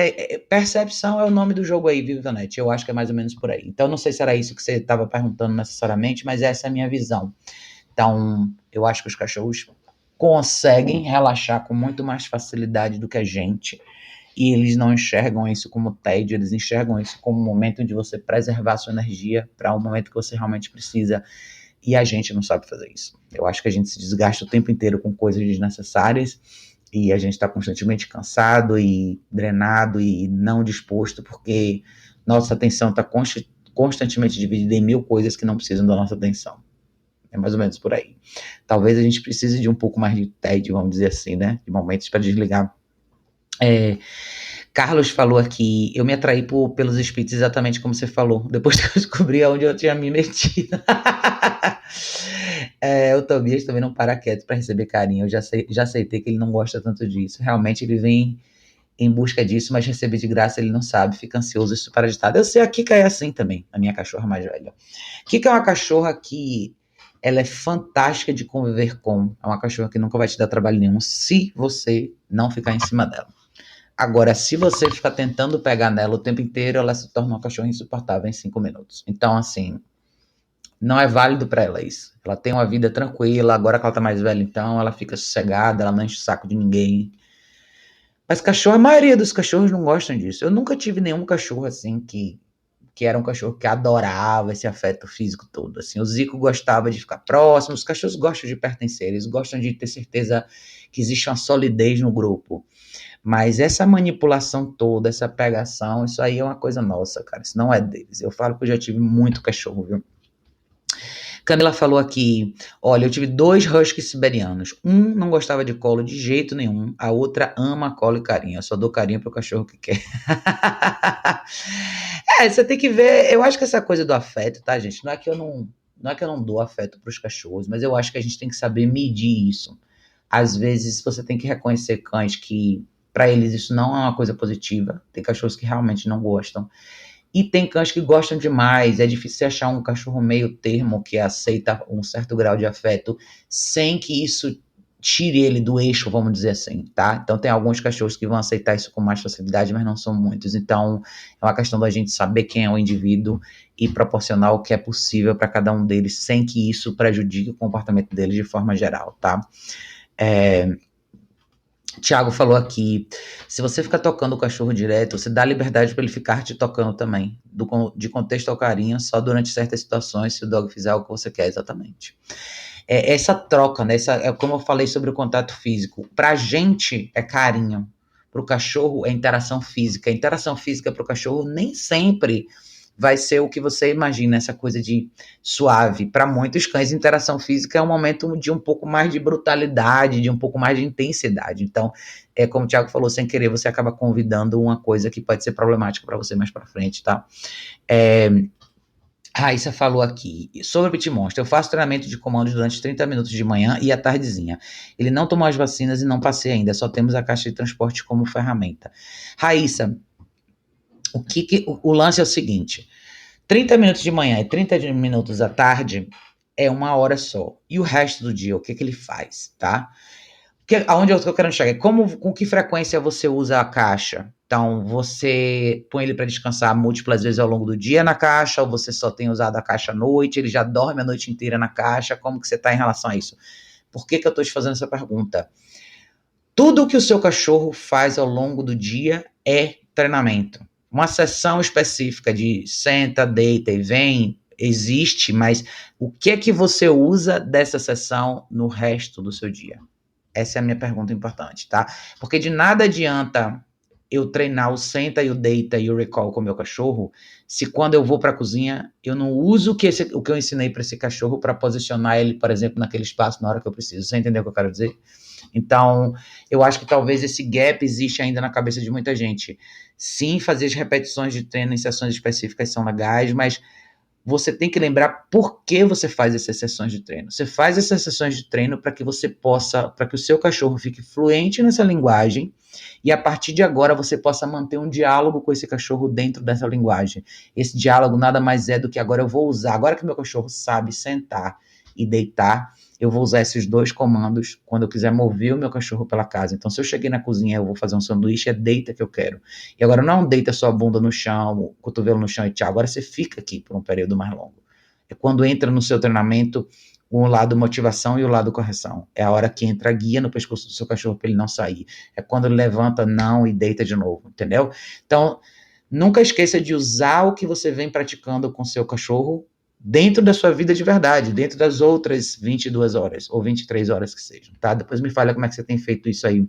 percepção é o nome do jogo aí, viu, Ivonete? Eu acho que é mais ou menos por aí. Então, não sei se era isso que você estava perguntando necessariamente, mas essa é a minha visão. Então, eu acho que os cachorros conseguem relaxar com muito mais facilidade do que a gente. E eles não enxergam isso como tédio, eles enxergam isso como um momento de você preservar sua energia para um momento que você realmente precisa. E a gente não sabe fazer isso. Eu acho que a gente se desgasta o tempo inteiro com coisas desnecessárias e a gente está constantemente cansado e drenado e não disposto porque nossa atenção está constantemente dividida em mil coisas que não precisam da nossa atenção. É mais ou menos por aí. Talvez a gente precise de um pouco mais de tédio, vamos dizer assim, né? De momentos para desligar. Carlos falou aqui, eu me atraí pelos espíritos exatamente como você falou, depois que eu descobri onde eu tinha me metido. O Tobias também não para quieto para receber carinho, eu já aceitei que ele não gosta tanto disso. Realmente ele vem em busca disso, mas receber de graça ele não sabe, fica ansioso e super agitado. Eu sei, a Kika é assim também, a minha cachorra mais velha. Kika é uma cachorra que ela é fantástica de conviver com, é uma cachorra que nunca vai te dar trabalho nenhum se você não ficar em cima dela. Agora, se você ficar tentando pegar nela o tempo inteiro, ela se torna uma cachorra insuportável em 5 minutos. Então, assim, não é válido para ela isso. Ela tem uma vida tranquila, agora que ela tá mais velha, então ela fica sossegada, ela não enche o saco de ninguém. Mas cachorro, a maioria dos cachorros não gostam disso. Eu nunca tive nenhum cachorro assim que era um cachorro que adorava esse afeto físico todo. Assim, o Zico gostava de ficar próximo, os cachorros gostam de pertencer, eles gostam de ter certeza que existe uma solidez no grupo. Mas essa manipulação toda, essa pegação, isso aí é uma coisa nossa, cara. Isso não é deles. Eu falo que eu já tive muito cachorro, viu? Camila falou aqui, olha, eu tive 2 huskies siberianos. Um não gostava de colo de jeito nenhum, a outra ama colo e carinho. Eu só dou carinho pro cachorro que quer. Você tem que ver, eu acho que essa coisa do afeto, tá, gente? Não é que eu não dou afeto pros cachorros, mas eu acho que a gente tem que saber medir isso. Às vezes você tem que reconhecer cães que para eles isso não é uma coisa positiva. Tem cachorros que realmente não gostam. E tem cães que gostam demais. É difícil achar um cachorro meio termo que aceita um certo grau de afeto sem que isso tire ele do eixo, vamos dizer assim, tá? Então tem alguns cachorros que vão aceitar isso com mais facilidade, mas não são muitos. Então é uma questão da gente saber quem é o indivíduo e proporcionar o que é possível para cada um deles, sem que isso prejudique o comportamento deles de forma geral, tá? Tiago falou aqui, se você ficar tocando o cachorro direto, você dá liberdade para ele ficar te tocando também, de contexto ao carinho, só durante certas situações, se o dog fizer o que você quer, exatamente. Essa troca, né, é como eu falei sobre o contato físico, pra gente é carinho, pro cachorro é interação física. A interação física pro cachorro nem sempre vai ser o que você imagina, essa coisa de suave. Para muitos cães, interação física é um momento de um pouco mais de brutalidade, de um pouco mais de intensidade. Então, como o Thiago falou, sem querer, você acaba convidando uma coisa que pode ser problemática para você mais para frente, tá? Raíssa falou aqui, sobre o Pit Monster, eu faço treinamento de comandos durante 30 minutos de manhã e à tardezinha. Ele não tomou as vacinas e não passei ainda, só temos a caixa de transporte como ferramenta. Raíssa, o lance é o seguinte, 30 minutos de manhã e 30 minutos à tarde é uma hora só. E o resto do dia, o que ele faz, tá? Aonde eu tô querendo chegar? Com que frequência você usa a caixa? Então, você põe ele para descansar múltiplas vezes ao longo do dia na caixa, ou você só tem usado a caixa à noite, ele já dorme a noite inteira na caixa? Como que você está em relação a isso? Por que eu estou te fazendo essa pergunta? Tudo que o seu cachorro faz ao longo do dia é treinamento. Uma sessão específica de senta, deita e vem existe, mas o que é que você usa dessa sessão no resto do seu dia? Essa é a minha pergunta importante, tá? Porque de nada adianta eu treinar o senta e o deita e o recall com o meu cachorro, se quando eu vou para a cozinha, eu não uso o que eu ensinei para esse cachorro para posicionar ele, por exemplo, naquele espaço na hora que eu preciso. Você entendeu o que eu quero dizer? Então, eu acho que talvez esse gap existe ainda na cabeça de muita gente. Sim, fazer as repetições de treino em sessões específicas são legais, mas você tem que lembrar por que você faz essas sessões de treino. Você faz essas sessões de treino para que você possa, para que o seu cachorro fique fluente nessa linguagem e a partir de agora você possa manter um diálogo com esse cachorro dentro dessa linguagem. Esse diálogo nada mais é do que agora eu vou usar, agora que meu cachorro sabe sentar e deitar, eu vou usar esses 2 comandos quando eu quiser mover o meu cachorro pela casa. Então, se eu cheguei na cozinha, eu vou fazer um sanduíche, é deita que eu quero. E agora não deita sua bunda no chão, o cotovelo no chão e tchau. Agora você fica aqui por um período mais longo. É quando entra no seu treinamento o lado motivação e o lado correção. É a hora que entra a guia no pescoço do seu cachorro para ele não sair. É quando ele levanta, não, e deita de novo, entendeu? Então, nunca esqueça de usar o que você vem praticando com seu cachorro dentro da sua vida de verdade, dentro das outras 22 horas, ou 23 horas que sejam, tá? Depois me fala como é que você tem feito isso aí.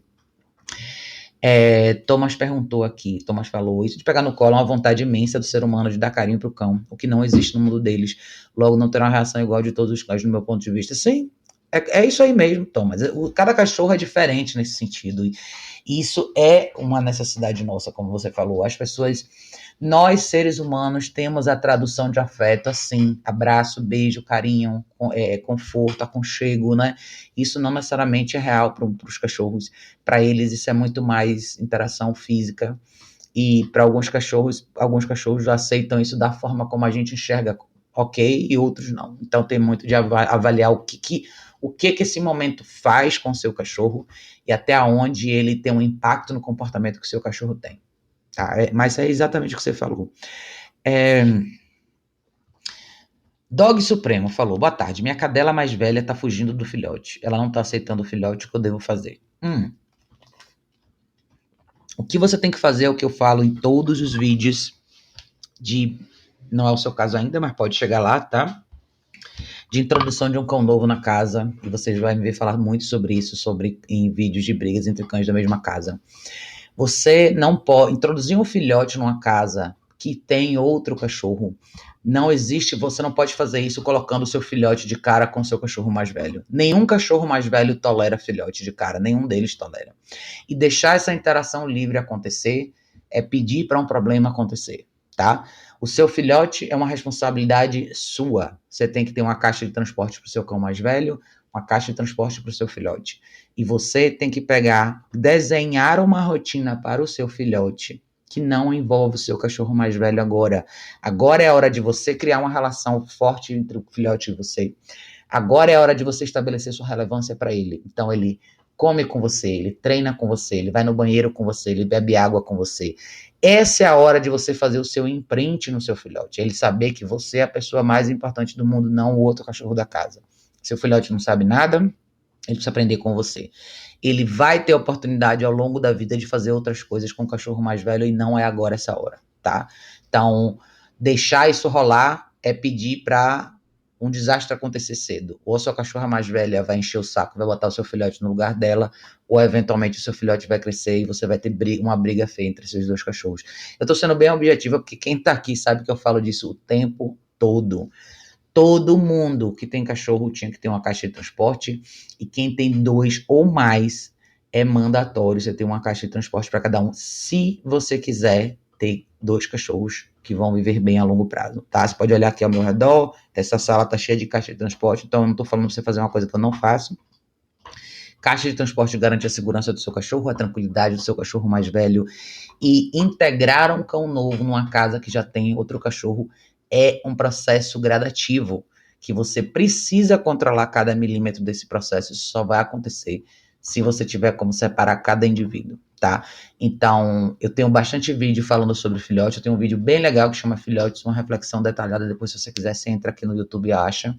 Thomas perguntou aqui, Thomas falou, isso de pegar no colo é uma vontade imensa do ser humano de dar carinho pro cão, o que não existe no mundo deles, logo não terá uma reação igual de todos os cães, no meu ponto de vista. Sim, é isso aí mesmo, Thomas, cada cachorro é diferente nesse sentido, e isso é uma necessidade nossa, como você falou, as pessoas, nós seres humanos temos a tradução de afeto assim, abraço, beijo, carinho, conforto, aconchego, né, isso não necessariamente é real para os cachorros. Para eles isso é muito mais interação física e para alguns cachorros já aceitam isso da forma como a gente enxerga, ok, e outros não. Então tem muito de avaliar o que esse momento faz com o seu cachorro e até onde ele tem um impacto no comportamento que o seu cachorro tem. Tá? Mas é exatamente o que você falou. Dog Supremo falou: boa tarde, minha cadela mais velha tá fugindo do filhote. Ela não tá aceitando o filhote, o que eu devo fazer? O que você tem que fazer é o que eu falo em todos os vídeos de... Não é o seu caso ainda, mas pode chegar lá, tá? De introdução de um cão novo na casa. E vocês vão me ver falar muito sobre isso, em vídeos de brigas entre cães da mesma casa. Você não pode introduzir um filhote numa casa que tem outro cachorro. Não existe, você não pode fazer isso colocando o seu filhote de cara com o seu cachorro mais velho. Nenhum cachorro mais velho tolera filhote de cara, nenhum deles tolera. E deixar essa interação livre acontecer é pedir para um problema acontecer, tá? O seu filhote é uma responsabilidade sua. Você tem que ter uma caixa de transporte para o seu cão mais velho, uma caixa de transporte para o seu filhote. E você tem que desenhar uma rotina para o seu filhote que não envolve o seu cachorro mais velho agora. Agora é a hora de você criar uma relação forte entre o filhote e você. Agora é a hora de você estabelecer sua relevância para ele. Então ele come com você, ele treina com você, ele vai no banheiro com você, ele bebe água com você. Essa é a hora de você fazer o seu imprint no seu filhote. Ele saber que você é a pessoa mais importante do mundo, não o outro cachorro da casa. Seu filhote não sabe nada, ele precisa aprender com você. Ele vai ter oportunidade ao longo da vida de fazer outras coisas com o cachorro mais velho e não é agora essa hora, tá? Então, deixar isso rolar é pedir para um desastre acontecer cedo. Ou a sua cachorra mais velha vai encher o saco, vai botar o seu filhote no lugar dela, ou eventualmente o seu filhote vai crescer e você vai ter uma briga feia entre esses dois cachorros. Eu tô sendo bem objetiva porque quem tá aqui sabe que eu falo disso o tempo todo. Todo mundo que tem cachorro tinha que ter uma caixa de transporte e quem tem 2 ou mais é mandatório você ter uma caixa de transporte para cada um, se você quiser ter 2 cachorros que vão viver bem a longo prazo, tá? Você pode olhar aqui ao meu redor, essa sala tá cheia de caixa de transporte, então eu não tô falando pra você fazer uma coisa que eu não faço. Caixa de transporte garante a segurança do seu cachorro, a tranquilidade do seu cachorro mais velho, e integrar um cão novo numa casa que já tem outro cachorro é um processo gradativo, que você precisa controlar cada milímetro desse processo. Isso só vai acontecer se você tiver como separar cada indivíduo, tá? Então, eu tenho bastante vídeo falando sobre filhote, eu tenho um vídeo bem legal que chama Filhotes, uma reflexão detalhada, depois se você quiser, você entra aqui no YouTube e acha,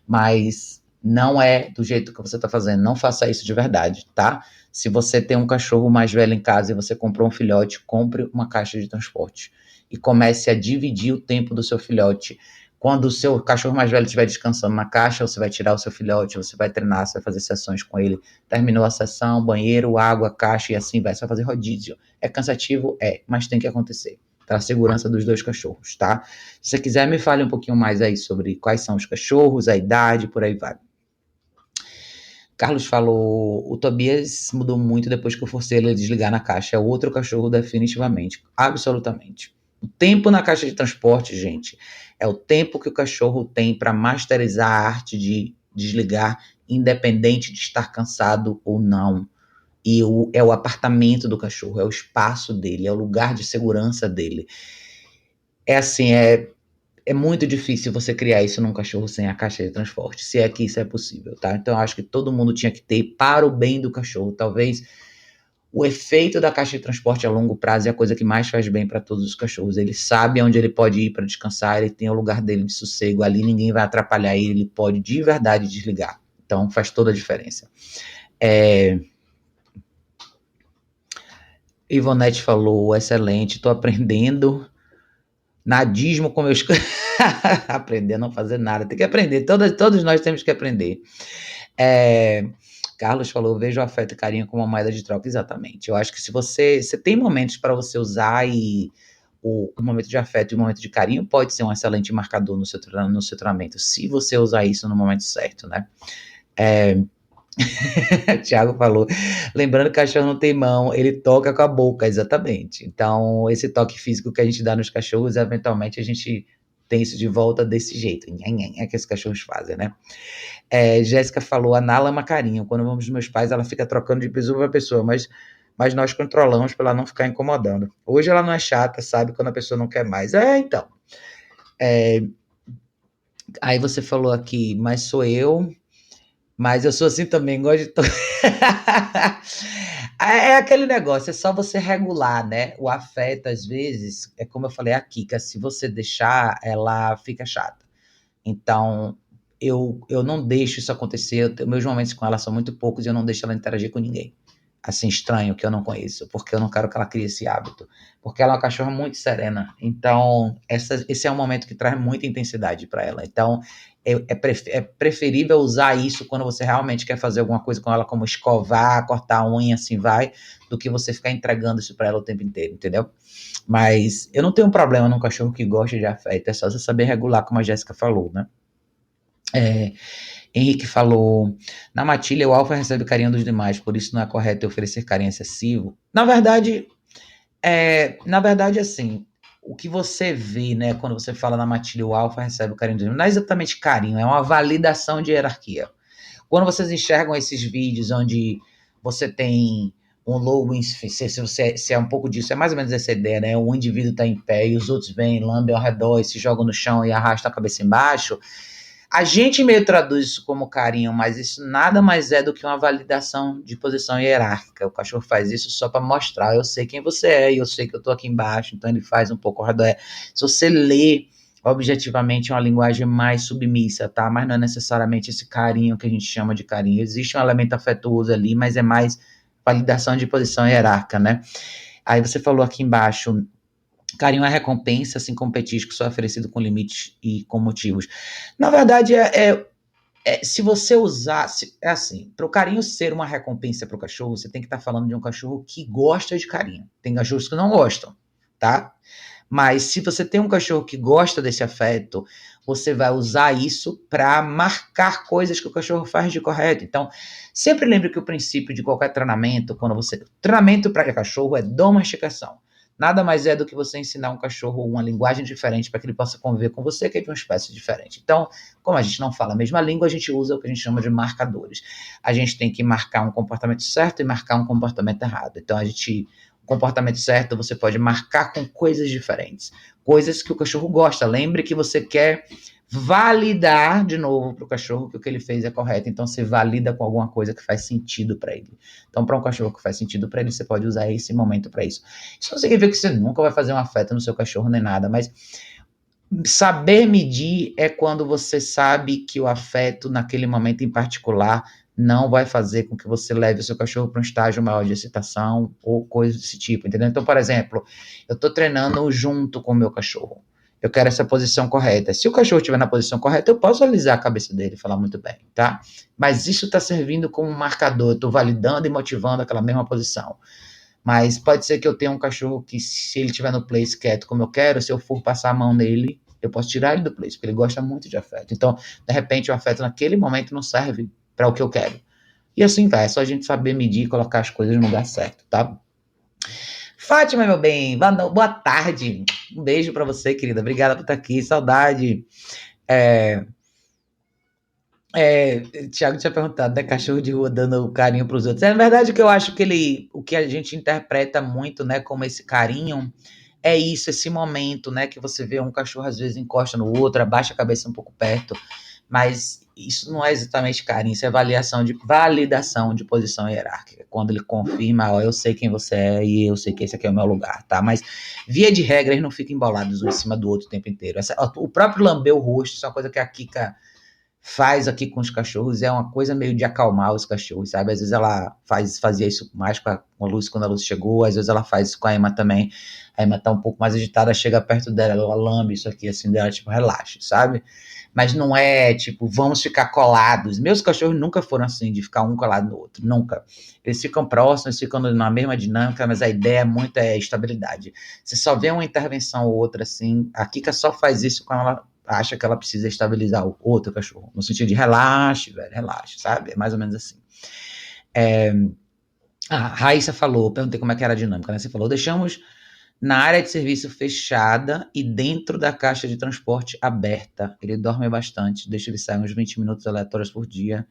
mas não é do jeito que você está fazendo, não faça isso de verdade, tá? Se você tem um cachorro mais velho em casa e você comprou um filhote, compre uma caixa de transporte e comece a dividir o tempo do seu filhote. Quando o seu cachorro mais velho estiver descansando na caixa, você vai tirar o seu filhote, você vai treinar, você vai fazer sessões com ele. Terminou a sessão, banheiro, água, caixa e assim vai. Você vai fazer rodízio. É cansativo? É, mas tem que acontecer. Para a segurança dos 2 cachorros, tá? Se você quiser, me fale um pouquinho mais aí sobre quais são os cachorros, a idade, por aí vai. Carlos falou, o Tobias mudou muito depois que eu forcei ele a desligar na caixa. É outro cachorro definitivamente, absolutamente. O tempo na caixa de transporte, gente, é o tempo que o cachorro tem para masterizar a arte de desligar, independente de estar cansado ou não. E é o apartamento do cachorro, é o espaço dele, é o lugar de segurança dele. É assim, é muito difícil você criar isso num cachorro sem a caixa de transporte, se é que isso é possível, tá? Então eu acho que todo mundo tinha que ter para o bem do cachorro. Talvez o efeito da caixa de transporte a longo prazo é a coisa que mais faz bem para todos os cachorros. Ele sabe onde ele pode ir para descansar, ele tem o lugar dele de sossego, ali ninguém vai atrapalhar ele, ele pode de verdade desligar. Então faz toda a diferença. Ivonete falou, excelente, estou aprendendo nadismo com meus... aprender a não fazer nada, tem que aprender, todos nós temos que aprender. Carlos falou, vejo o afeto e carinho como uma moeda de troca, exatamente. Eu acho que se você tem momentos para você usar e o momento de afeto e o momento de carinho pode ser um excelente marcador no seu treinamento, se você usar isso no momento certo, né? Thiago falou, lembrando que o cachorro não tem mão, ele toca com a boca, exatamente. Então, esse toque físico que a gente dá nos cachorros, eventualmente a gente tem isso de volta desse jeito. É que esses cachorros fazem, né? Jéssica falou, a Nala ama carinho. Quando vamos dos meus pais, ela fica trocando de pessoa para pessoa, mas nós controlamos para ela não ficar incomodando. Hoje ela não é chata, sabe? Quando a pessoa não quer mais. Então. Aí você falou aqui, mas sou eu... Mas eu sou assim também, gosto de... É aquele negócio, é só você regular, né? O afeto, às vezes, é como eu falei, a Kika, se você deixar, ela fica chata. Então, eu não deixo isso acontecer. Meus momentos com ela são muito poucos e eu não deixo ela interagir com ninguém. Assim, estranho, que eu não conheço, porque eu não quero que ela crie esse hábito. Porque ela é uma cachorra muito serena. Então, esse é um momento que traz muita intensidade para ela. Então, é preferível usar isso quando você realmente quer fazer alguma coisa com ela, como escovar, cortar a unha, assim vai, do que você ficar entregando isso para ela o tempo inteiro, entendeu? Mas eu não tenho um problema num cachorro que gosta de afeto, é só você saber regular, como a Jéssica falou, né? É, Henrique falou, na matilha o alfa recebe carinho dos demais, por isso não é correto oferecer carinho excessivo. Na verdade, assim, o que você vê, né, quando você fala na matilha o alfa recebe o carinho dos demais, não é exatamente carinho, é uma validação de hierarquia. Quando vocês enxergam esses vídeos onde você tem um lobo, se é um pouco disso, é mais ou menos essa ideia, né? Um indivíduo está em pé e os outros vêm, lambem ao redor e se jogam no chão e arrastam a cabeça embaixo. A gente meio traduz isso como carinho, mas isso nada mais é do que uma validação de posição hierárquica. O cachorro faz isso só para mostrar, eu sei quem você é e eu sei que eu tô aqui embaixo, então ele faz um pouco ao redor. Se você lê objetivamente é uma linguagem mais submissa, tá? Mas não é necessariamente esse carinho que a gente chama de carinho. Existe um elemento afetuoso ali, mas é mais validação de posição hierárquica, né? Aí você falou aqui embaixo, carinho é recompensa, assim como petisco, só é oferecido com limites e com motivos. Na verdade, se você usar, é assim, para o carinho ser uma recompensa para o cachorro, você tem que estar falando de um cachorro que gosta de carinho. Tem cachorros que não gostam, tá? Mas se você tem um cachorro que gosta desse afeto, você vai usar isso para marcar coisas que o cachorro faz de correto. Então, sempre lembre que o princípio de qualquer treinamento, treinamento para cachorro é domesticação. Nada mais é do que você ensinar um cachorro uma linguagem diferente para que ele possa conviver com você, que é de uma espécie diferente. Então, como a gente não fala a mesma língua, a gente usa o que a gente chama de marcadores. A gente tem que marcar um comportamento certo e marcar um comportamento errado. Então, o comportamento certo você pode marcar com coisas diferentes, coisas que o cachorro gosta. Lembre que você quer validar de novo para o cachorro que o que ele fez é correto. Então você valida com alguma coisa que faz sentido para ele. Então, para um cachorro que faz sentido para ele, você pode usar esse momento para isso. Isso não significa que você nunca vai fazer um afeto no seu cachorro nem nada, mas saber medir é quando você sabe que o afeto, naquele momento em particular, não vai fazer com que você leve o seu cachorro para um estágio maior de excitação ou coisa desse tipo, entendeu? Então, por exemplo, eu estou treinando junto com o meu cachorro. Eu quero essa posição correta. Se o cachorro estiver na posição correta, eu posso alisar a cabeça dele e falar muito bem, tá? Mas isso está servindo como um marcador. Eu estou validando e motivando aquela mesma posição. Mas pode ser que eu tenha um cachorro que, se ele estiver no place quieto como eu quero, se eu for passar a mão nele, eu posso tirar ele do place, porque ele gosta muito de afeto. Então, de repente, o afeto naquele momento não serve para o que eu quero. E assim vai, é só a gente saber medir e colocar as coisas no lugar certo, tá? Fátima, meu bem, boa tarde. Um beijo para você, querida. Obrigada por estar aqui, saudade. É, Thiago tinha perguntado, né? Cachorro de rua dando carinho para os outros. É na verdade que eu acho que o que a gente interpreta muito, né, como esse carinho, é isso, esse momento, né, que você vê um cachorro às vezes encosta no outro, abaixa a cabeça um pouco perto, mas isso não é exatamente carinho, isso é validação de posição hierárquica, quando ele confirma, ó, eu sei quem você é e eu sei que esse aqui é o meu lugar, tá? Mas, via de regra, eles não ficam embolados um em cima do outro o tempo inteiro. O próprio lamber o rosto, isso é uma coisa que a Kika faz aqui com os cachorros, é uma coisa meio de acalmar os cachorros, sabe? Às vezes ela fazia isso mais com a Luz quando a Luz chegou, às vezes ela faz isso com a Emma também. A Emma tá um pouco mais agitada, chega perto dela, ela lambe isso aqui assim dela, tipo, relaxa, sabe? Mas não é tipo, vamos ficar colados. Meus cachorros nunca foram assim, de ficar um colado no outro, nunca. Eles ficam próximos, ficam na mesma dinâmica, mas a ideia muito é estabilidade. Você só vê uma intervenção ou outra assim, a Kika só faz isso quando ela acha que ela precisa estabilizar o outro cachorro. No sentido de relaxe, velho, relaxe, sabe? É mais ou menos assim. A Raíssa falou, perguntei como é que era a dinâmica, né? Você falou, deixamos na área de serviço fechada e dentro da caixa de transporte aberta. Ele dorme bastante, deixa ele sair uns 20 minutos aleatórios por dia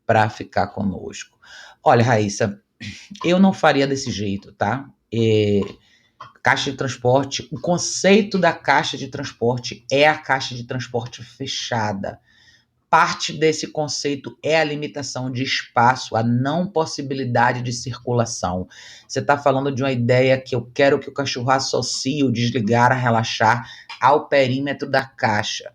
para ficar conosco. Olha, Raíssa, eu não faria desse jeito, tá? Caixa de transporte, o conceito da caixa de transporte é a caixa de transporte fechada. Parte desse conceito é a limitação de espaço, a não possibilidade de circulação. Você está falando de uma ideia que eu quero que o cachorro associe o desligar, a relaxar ao perímetro da caixa.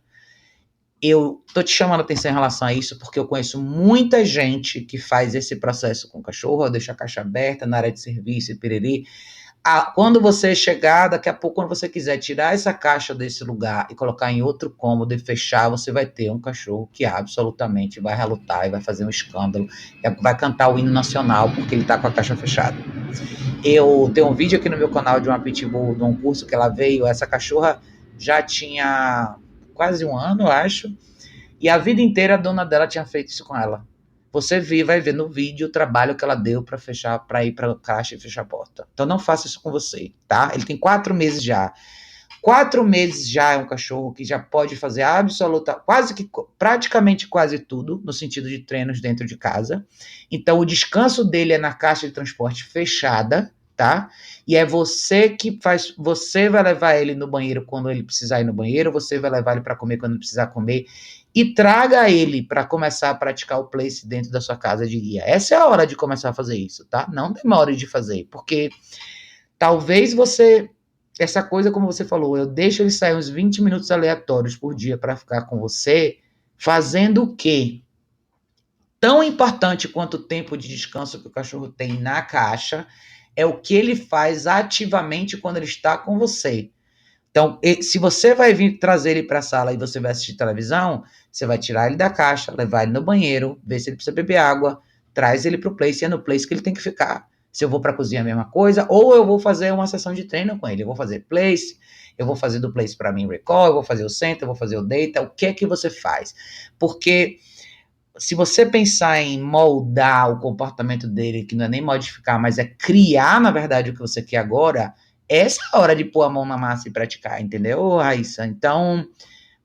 Eu tô te chamando a atenção em relação a isso porque eu conheço muita gente que faz esse processo com o cachorro, deixa a caixa aberta na área de serviço e piriri. Quando você chegar, daqui a pouco, quando você quiser tirar essa caixa desse lugar e colocar em outro cômodo e fechar, você vai ter um cachorro que absolutamente vai relutar e vai fazer um escândalo, vai cantar o hino nacional porque ele tá com a caixa fechada. Eu tenho um vídeo aqui no meu canal de uma pitbull, de um curso que ela veio, essa cachorra já tinha quase um ano, eu acho, e a vida inteira a dona dela tinha feito isso com ela. Você vai ver no vídeo o trabalho que ela deu para fechar, para ir para a caixa e fechar a porta. Então não faça isso com você, tá? Ele tem 4 meses já. 4 meses já é um cachorro que já pode fazer praticamente quase tudo, no sentido de treinos dentro de casa. Então o descanso dele é na caixa de transporte fechada, tá? E é você que faz, você vai levar ele no banheiro quando ele precisar ir no banheiro, você vai levar ele para comer quando ele precisar comer e traga ele para começar a praticar o place dentro da sua casa de guia. Essa é a hora de começar a fazer isso, tá? Não demore de fazer, porque talvez essa coisa, como você falou, eu deixo ele sair uns 20 minutos aleatórios por dia para ficar com você, fazendo o quê? Tão importante quanto o tempo de descanso que o cachorro tem na caixa, é o que ele faz ativamente quando ele está com você. Então, se você vai vir trazer ele para a sala e você vai assistir televisão, você vai tirar ele da caixa, levar ele no banheiro, ver se ele precisa beber água, traz ele para o place, e é no place que ele tem que ficar. Se eu vou para a cozinha, a mesma coisa, ou eu vou fazer uma sessão de treino com ele. Eu vou fazer place, eu vou fazer do place para mim recall, eu vou fazer o center, eu vou fazer o data. O que é que você faz? Porque se você pensar em moldar o comportamento dele, que não é nem modificar, mas é criar, na verdade, o que você quer agora, essa é a hora de pôr a mão na massa e praticar, entendeu, Raíssa? Então,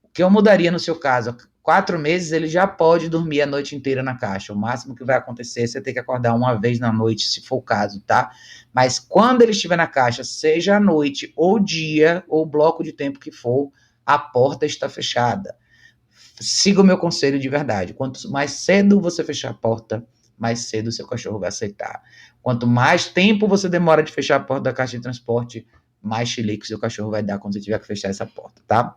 o que eu mudaria no seu caso? 4 meses ele já pode dormir a noite inteira na caixa. O máximo que vai acontecer é você ter que acordar uma vez na noite, se for o caso, tá? Mas quando ele estiver na caixa, seja à noite, ou dia, ou bloco de tempo que for, a porta está fechada. Siga o meu conselho de verdade. Quanto mais cedo você fechar a porta, mais cedo o seu cachorro vai aceitar. Quanto mais tempo você demora de fechar a porta da caixa de transporte, mais chilique seu cachorro vai dar quando você tiver que fechar essa porta, tá?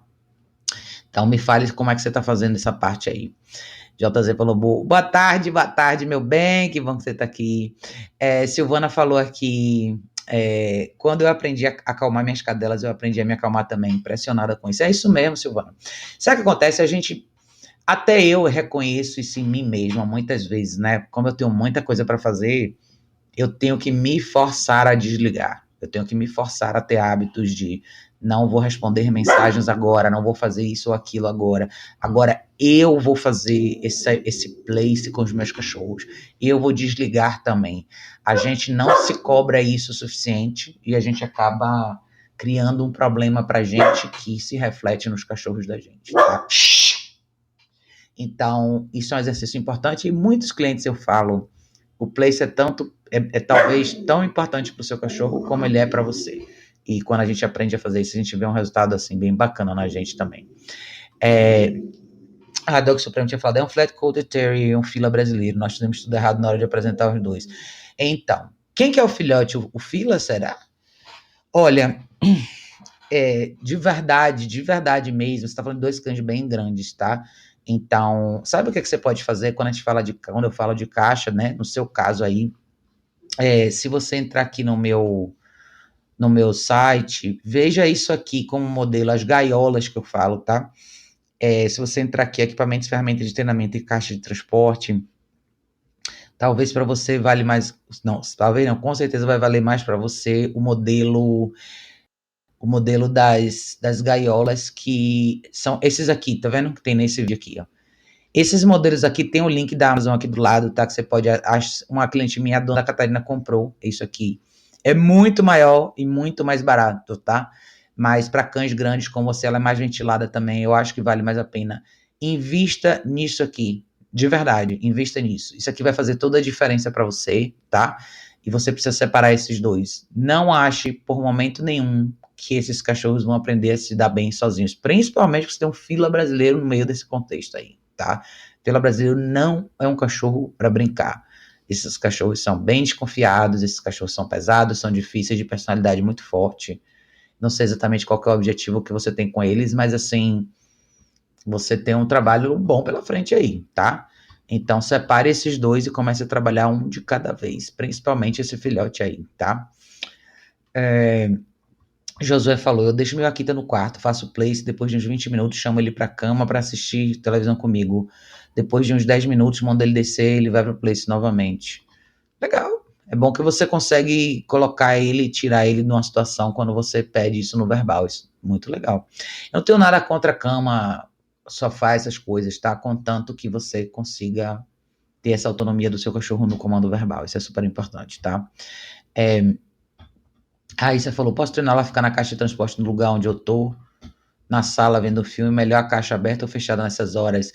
Então me fale como é que você tá fazendo essa parte aí. JZ falou, boa tarde, meu bem, que bom que você tá aqui. Silvana falou aqui, quando eu aprendi a acalmar minhas cadelas, eu aprendi a me acalmar também, impressionada com isso. É isso mesmo, Silvana. Sabe o que acontece? Até eu reconheço isso em mim mesma, muitas vezes, né? Como eu tenho muita coisa para fazer, eu tenho que me forçar a desligar. Eu tenho que me forçar a ter hábitos de não vou responder mensagens agora, não vou fazer isso ou aquilo agora. Agora eu vou fazer esse place com os meus cachorros. Eu vou desligar também. A gente não se cobra isso o suficiente e a gente acaba criando um problema pra gente que se reflete nos cachorros da gente, tá? Então, isso é um exercício importante e muitos clientes eu falo, o place é talvez tão importante para o seu cachorro como ele é para você. E quando a gente aprende a fazer isso, a gente vê um resultado assim bem bacana na gente também. A Dog Supremo tinha falado, é um Flat Coated Terrier e um fila brasileiro. Nós fizemos tudo errado na hora de apresentar os dois. Então, quem que é o filhote? O fila, será? Olha, de verdade mesmo, você está falando de 2 cães bem grandes, tá? Então, sabe o que você pode fazer quando eu falo de caixa, né? No seu caso aí, se você entrar aqui no meu site, veja isso aqui como modelo, as gaiolas que eu falo, tá? Se você entrar aqui, equipamentos, ferramentas de treinamento e caixa de transporte, talvez para você vale mais, não, talvez não, com certeza vai valer mais para você o modelo das gaiolas, que são esses aqui, tá vendo? Que tem nesse vídeo aqui, ó. Esses modelos aqui, tem o link da Amazon aqui do lado, tá? Que você pode, uma cliente minha, a dona Catarina, comprou isso aqui. É muito maior e muito mais barato, tá? Mas para cães grandes como você, ela é mais ventilada também, eu acho que vale mais a pena. Invista nisso aqui, de verdade, invista nisso. Isso aqui vai fazer toda a diferença para você, tá? E você precisa separar esses dois. Não ache, por momento nenhum, que esses cachorros vão aprender a se dar bem sozinhos, principalmente porque você tem um fila brasileiro no meio desse contexto aí, tá? Fila brasileiro não é um cachorro para brincar. Esses cachorros são bem desconfiados, esses cachorros são pesados, são difíceis, de personalidade muito forte. Não sei exatamente qual que é o objetivo que você tem com eles, mas assim, você tem um trabalho bom pela frente aí, tá? Então, separe esses dois e comece a trabalhar um de cada vez, principalmente esse filhote aí, tá? Josué falou, eu deixo meu Akita no quarto, faço place, depois de uns 20 minutos chamo ele pra cama pra assistir televisão comigo. Depois de uns 10 minutos mando ele descer, ele vai pro place novamente. Legal. É bom que você consegue colocar ele, tirar ele de uma situação quando você pede isso no verbal. Isso, muito legal. Eu não tenho nada contra a cama, sofá, essas coisas, tá? Contanto que você consiga ter essa autonomia do seu cachorro no comando verbal. Isso é super importante, tá? Aí você falou, posso treinar ela a ficar na caixa de transporte no lugar onde eu tô? Na sala vendo filme, melhor a caixa aberta ou fechada nessas horas?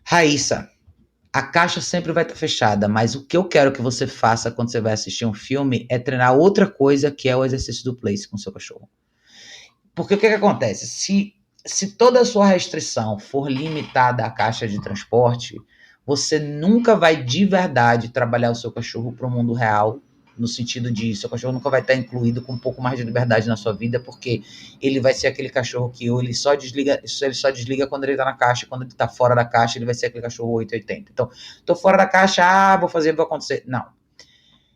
Raíssa, a caixa sempre vai estar fechada, mas o que eu quero que você faça quando você vai assistir um filme é treinar outra coisa, que é o exercício do place com o seu cachorro. Porque o que acontece? Se toda a sua restrição for limitada à caixa de transporte, você nunca vai de verdade trabalhar o seu cachorro para o mundo real, no sentido de seu cachorro nunca vai estar incluído com um pouco mais de liberdade na sua vida, porque ele vai ser aquele cachorro que ou ele só desliga quando ele está na caixa, quando ele está fora da caixa, ele vai ser aquele cachorro 880. Então, tô fora da caixa, vou fazer, vai acontecer. Não.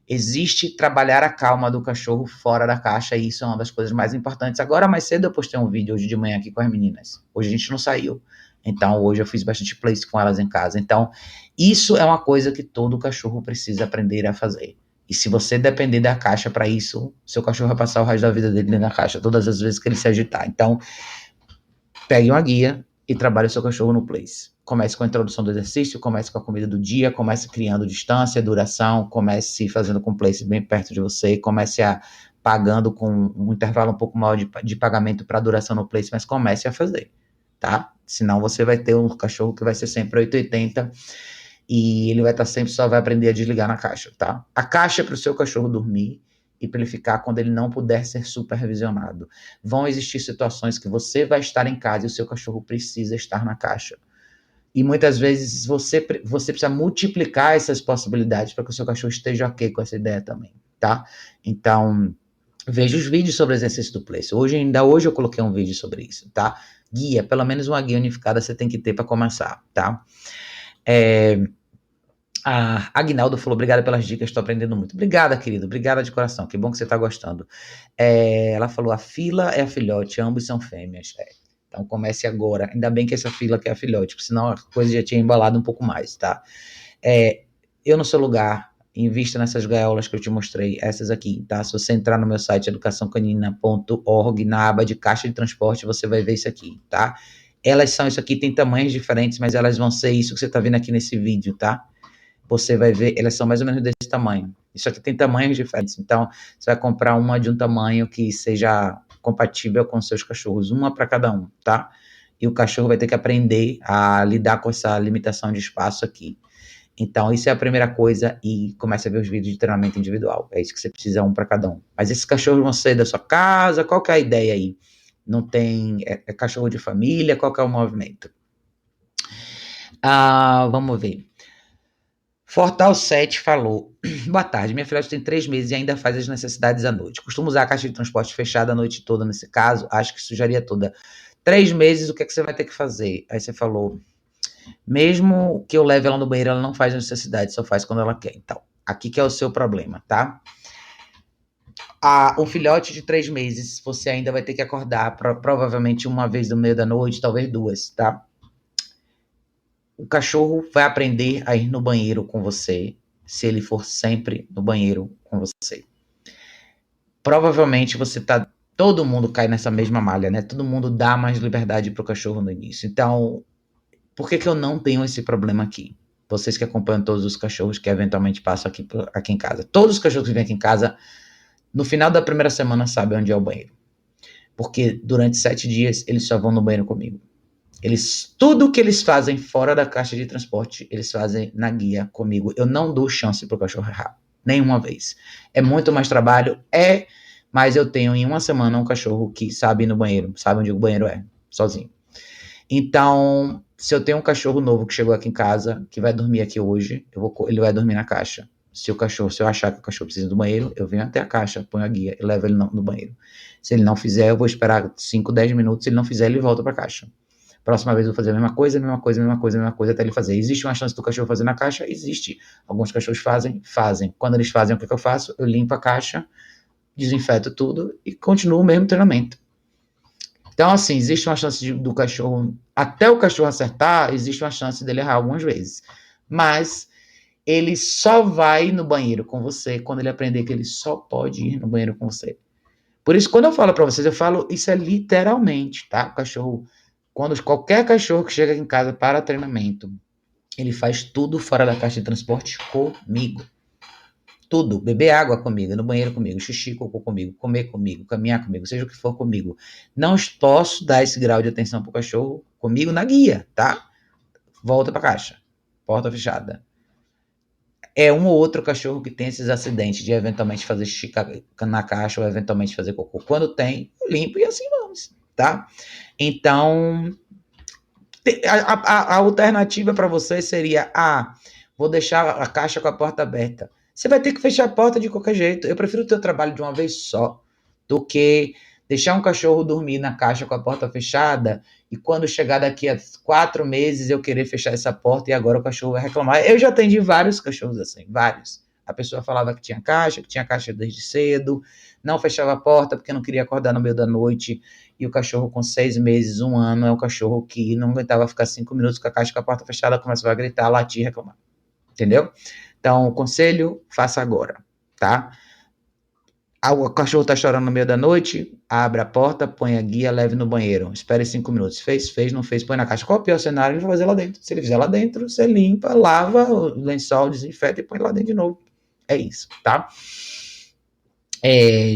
Existe trabalhar a calma do cachorro fora da caixa, e isso é uma das coisas mais importantes. Agora, mais cedo, eu postei um vídeo hoje de manhã aqui com as meninas. Hoje a gente não saiu. Então, hoje eu fiz bastante place com elas em casa. Então, isso é uma coisa que todo cachorro precisa aprender a fazer. E se você depender da caixa para isso, seu cachorro vai passar o resto da vida dele dentro da caixa, todas as vezes que ele se agitar. Então, pegue uma guia e trabalhe o seu cachorro no place. Comece com a introdução do exercício, comece com a comida do dia, comece criando distância, duração, comece fazendo com o place bem perto de você, comece pagando com um intervalo um pouco maior de pagamento para duração no place, mas comece a fazer, tá? Senão você vai ter um cachorro que vai ser sempre 880 e ele vai estar sempre, só vai aprender a desligar na caixa, tá? A caixa é para o seu cachorro dormir e para ele ficar quando ele não puder ser supervisionado. Vão existir situações que você vai estar em casa e o seu cachorro precisa estar na caixa. E muitas vezes você precisa multiplicar essas possibilidades para que o seu cachorro esteja ok com essa ideia também, tá? Então, veja os vídeos sobre o exercício do place. Ainda hoje eu coloquei um vídeo sobre isso, tá? Guia, pelo menos uma guia unificada você tem que ter para começar, tá? A Agnaldo falou, obrigada pelas dicas, estou aprendendo muito. Obrigada, querido, obrigada de coração, que bom que você está gostando. Ela falou, a fila é a filhote, ambos são fêmeas. Então comece agora, ainda bem que essa fila que é a filhote, porque senão a coisa já tinha embalado um pouco mais, tá? Eu no seu lugar, invista nessas gaiolas que eu te mostrei, essas aqui, tá? Se você entrar no meu site educaçãocanina.org, na aba de caixa de transporte, você vai ver isso aqui, tá? Elas são isso aqui, tem tamanhos diferentes, mas elas vão ser isso que você está vendo aqui nesse vídeo, tá? Você vai ver, elas são mais ou menos desse tamanho. Isso aqui tem tamanhos diferentes, então você vai comprar uma de um tamanho que seja compatível com seus cachorros, uma para cada um, tá? E o cachorro vai ter que aprender a lidar com essa limitação de espaço aqui. Então, isso é a primeira coisa, e comece a ver os vídeos de treinamento individual. É isso que você precisa, um para cada um. Mas esses cachorros vão ser da sua casa, qual que é a ideia aí? Não tem, é cachorro de família, qual que é o movimento? Vamos ver. Fortal 7 falou, boa tarde, minha filhote tem 3 meses e ainda faz as necessidades à noite. Costumo usar a caixa de transporte fechada a noite toda nesse caso, acho que sujaria toda. 3 meses, o que é que você vai ter que fazer? Aí você falou, mesmo que eu leve ela no banheiro, ela não faz necessidade, só faz quando ela quer. Então, aqui que é o seu problema, tá? Um filhote de 3 meses, você ainda vai ter que acordar provavelmente uma vez no meio da noite, talvez duas, tá? O cachorro vai aprender a ir no banheiro com você se ele for sempre no banheiro com você. Provavelmente todo mundo cai nessa mesma malha, né? Todo mundo dá mais liberdade pro cachorro no início. Então, por que eu não tenho esse problema aqui? Vocês que acompanham todos os cachorros que eventualmente passam aqui em casa. Todos os cachorros que vêm aqui em casa, no final da primeira semana, sabem onde é o banheiro. Porque durante 7 dias, eles só vão no banheiro comigo. Tudo que eles fazem fora da caixa de transporte, eles fazem na guia comigo. Eu não dou chance pro cachorro errar. Nenhuma vez. É muito mais trabalho, mas eu tenho em uma semana um cachorro que sabe ir no banheiro, sabe onde o banheiro é, sozinho. Então, se eu tenho um cachorro novo que chegou aqui em casa, que vai dormir aqui hoje, ele vai dormir na caixa. Se eu achar que o cachorro precisa do banheiro, eu venho até a caixa, ponho a guia e levo ele no banheiro. Se ele não fizer, eu vou esperar 5, 10 minutos. Se ele não fizer, ele volta para a caixa. Próxima vez eu vou fazer a mesma coisa, a mesma coisa, a mesma coisa, a mesma coisa, até ele fazer. Existe uma chance do cachorro fazer na caixa? Existe. Alguns cachorros fazem. Quando eles fazem, o que eu faço? Eu limpo a caixa, desinfeto tudo e continuo o mesmo treinamento. Então, assim, existe uma chance do cachorro, até o cachorro acertar, existe uma chance dele errar algumas vezes. Mas ele só vai no banheiro com você quando ele aprender que ele só pode ir no banheiro com você. Por isso, quando eu falo para vocês, eu falo isso é literalmente, tá? O cachorro, quando qualquer cachorro que chega aqui em casa para treinamento, ele faz tudo fora da caixa de transporte comigo. Tudo. Beber água comigo, no banheiro comigo, xixi, cocô comigo, comer comigo, caminhar comigo, seja o que for comigo. Não posso dar esse grau de atenção pro cachorro comigo na guia, tá? Volta pra caixa. Porta fechada. É um ou outro cachorro que tem esses acidentes de eventualmente fazer xixi na caixa ou eventualmente fazer cocô. Quando tem, eu limpo e assim vamos, tá? Então, a alternativa para você seria: vou deixar a caixa com a porta aberta. Você vai ter que fechar a porta de qualquer jeito. Eu prefiro o teu trabalho de uma vez só do que deixar um cachorro dormir na caixa com a porta fechada e quando chegar daqui a 4 meses eu querer fechar essa porta e agora o cachorro vai reclamar. Eu já atendi vários cachorros assim, vários. A pessoa falava que tinha caixa desde cedo, não fechava a porta porque não queria acordar no meio da noite. E o cachorro com 6 meses, 1 ano, é um cachorro que não aguentava ficar 5 minutos com a caixa com a porta fechada, começava a gritar, latir, reclamar. Entendeu? Então, o conselho, faça agora, tá? O cachorro tá chorando no meio da noite, abre a porta, põe a guia, leve no banheiro. Espere 5 minutos. Fez, não fez, põe na caixa. Qual é o pior cenário? Ele vai fazer lá dentro. Se ele fizer lá dentro, você limpa, lava o lençol, desinfeta e põe lá dentro de novo. É isso, tá?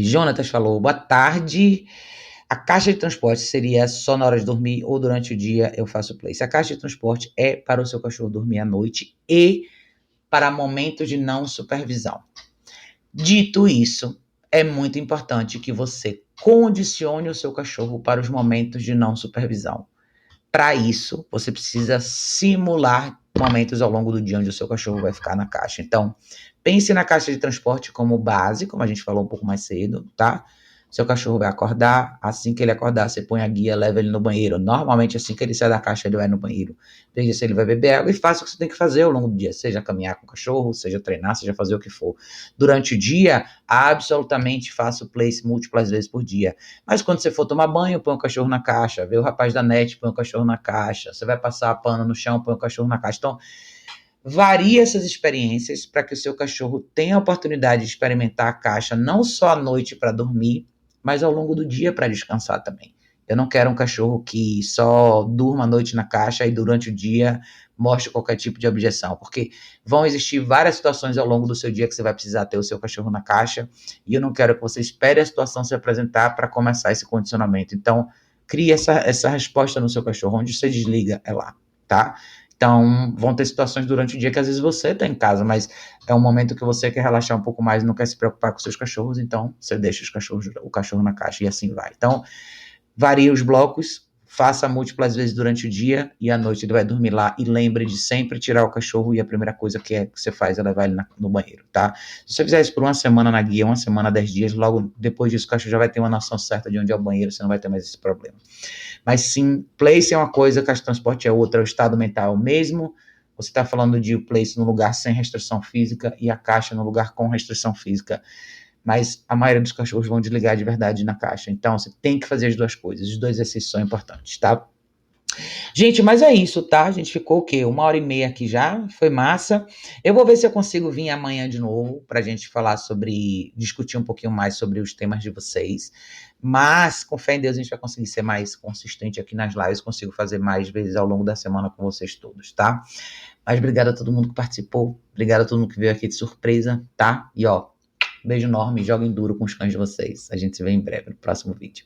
Jonatas falou, boa tarde. A caixa de transporte seria só na hora de dormir ou durante o dia eu faço play? Se a caixa de transporte é para o seu cachorro dormir à noite e para momentos de não supervisão. Dito isso, é muito importante que você condicione o seu cachorro para os momentos de não supervisão. Para isso, você precisa simular momentos ao longo do dia onde o seu cachorro vai ficar na caixa. Então, pense na caixa de transporte como base, como a gente falou um pouco mais cedo, tá? Seu cachorro vai acordar, assim que ele acordar, você põe a guia, leva ele no banheiro. Normalmente, assim que ele sai da caixa, ele vai no banheiro. Veja se ele vai beber água e faça o que você tem que fazer ao longo do dia. Seja caminhar com o cachorro, seja treinar, seja fazer o que for. Durante o dia, absolutamente faça o place múltiplas vezes por dia. Mas quando você for tomar banho, põe o cachorro na caixa. Vê o rapaz da net, põe o cachorro na caixa. Você vai passar a pano no chão, põe o cachorro na caixa. Então, varie essas experiências para que o seu cachorro tenha a oportunidade de experimentar a caixa não só à noite para dormir, mas ao longo do dia para descansar também. Eu não quero um cachorro que só durma à noite na caixa e durante o dia mostre qualquer tipo de objeção, porque vão existir várias situações ao longo do seu dia que você vai precisar ter o seu cachorro na caixa, e eu não quero que você espere a situação se apresentar para começar esse condicionamento. Então, crie essa resposta no seu cachorro, onde você desliga é lá, tá? Então, vão ter situações durante o dia que às vezes você está em casa, mas é um momento que você quer relaxar um pouco mais e não quer se preocupar com seus cachorros, então você deixa o cachorro na caixa e assim vai. Então, varie os blocos, faça múltiplas vezes durante o dia e à noite ele vai dormir lá. E lembre de sempre tirar o cachorro e a primeira coisa que você faz é levar ele no banheiro, tá? Se você fizer isso por uma semana na guia, uma semana, 10 dias, logo depois disso o cachorro já vai ter uma noção certa de onde é o banheiro, você não vai ter mais esse problema. Mas sim, place é uma coisa, caixa de transporte é outra, o estado mental é o mesmo. Você está falando de place no lugar sem restrição física e a caixa no lugar com restrição física. Mas a maioria dos cachorros vão desligar de verdade na caixa. Então, você tem que fazer as duas coisas. Os dois exercícios são importantes, tá? Gente, mas é isso, tá? A gente ficou o quê? 1h30 aqui já. Foi massa. Eu vou ver se eu consigo vir amanhã de novo pra gente falar sobre, discutir um pouquinho mais sobre os temas de vocês. Mas, com fé em Deus, a gente vai conseguir ser mais consistente aqui nas lives. Consigo fazer mais vezes ao longo da semana com vocês todos, tá? Mas obrigado a todo mundo que participou. Obrigado a todo mundo que veio aqui de surpresa, tá? E ó, beijo enorme. Joguem duro com os cães de vocês. A gente se vê em breve no próximo vídeo.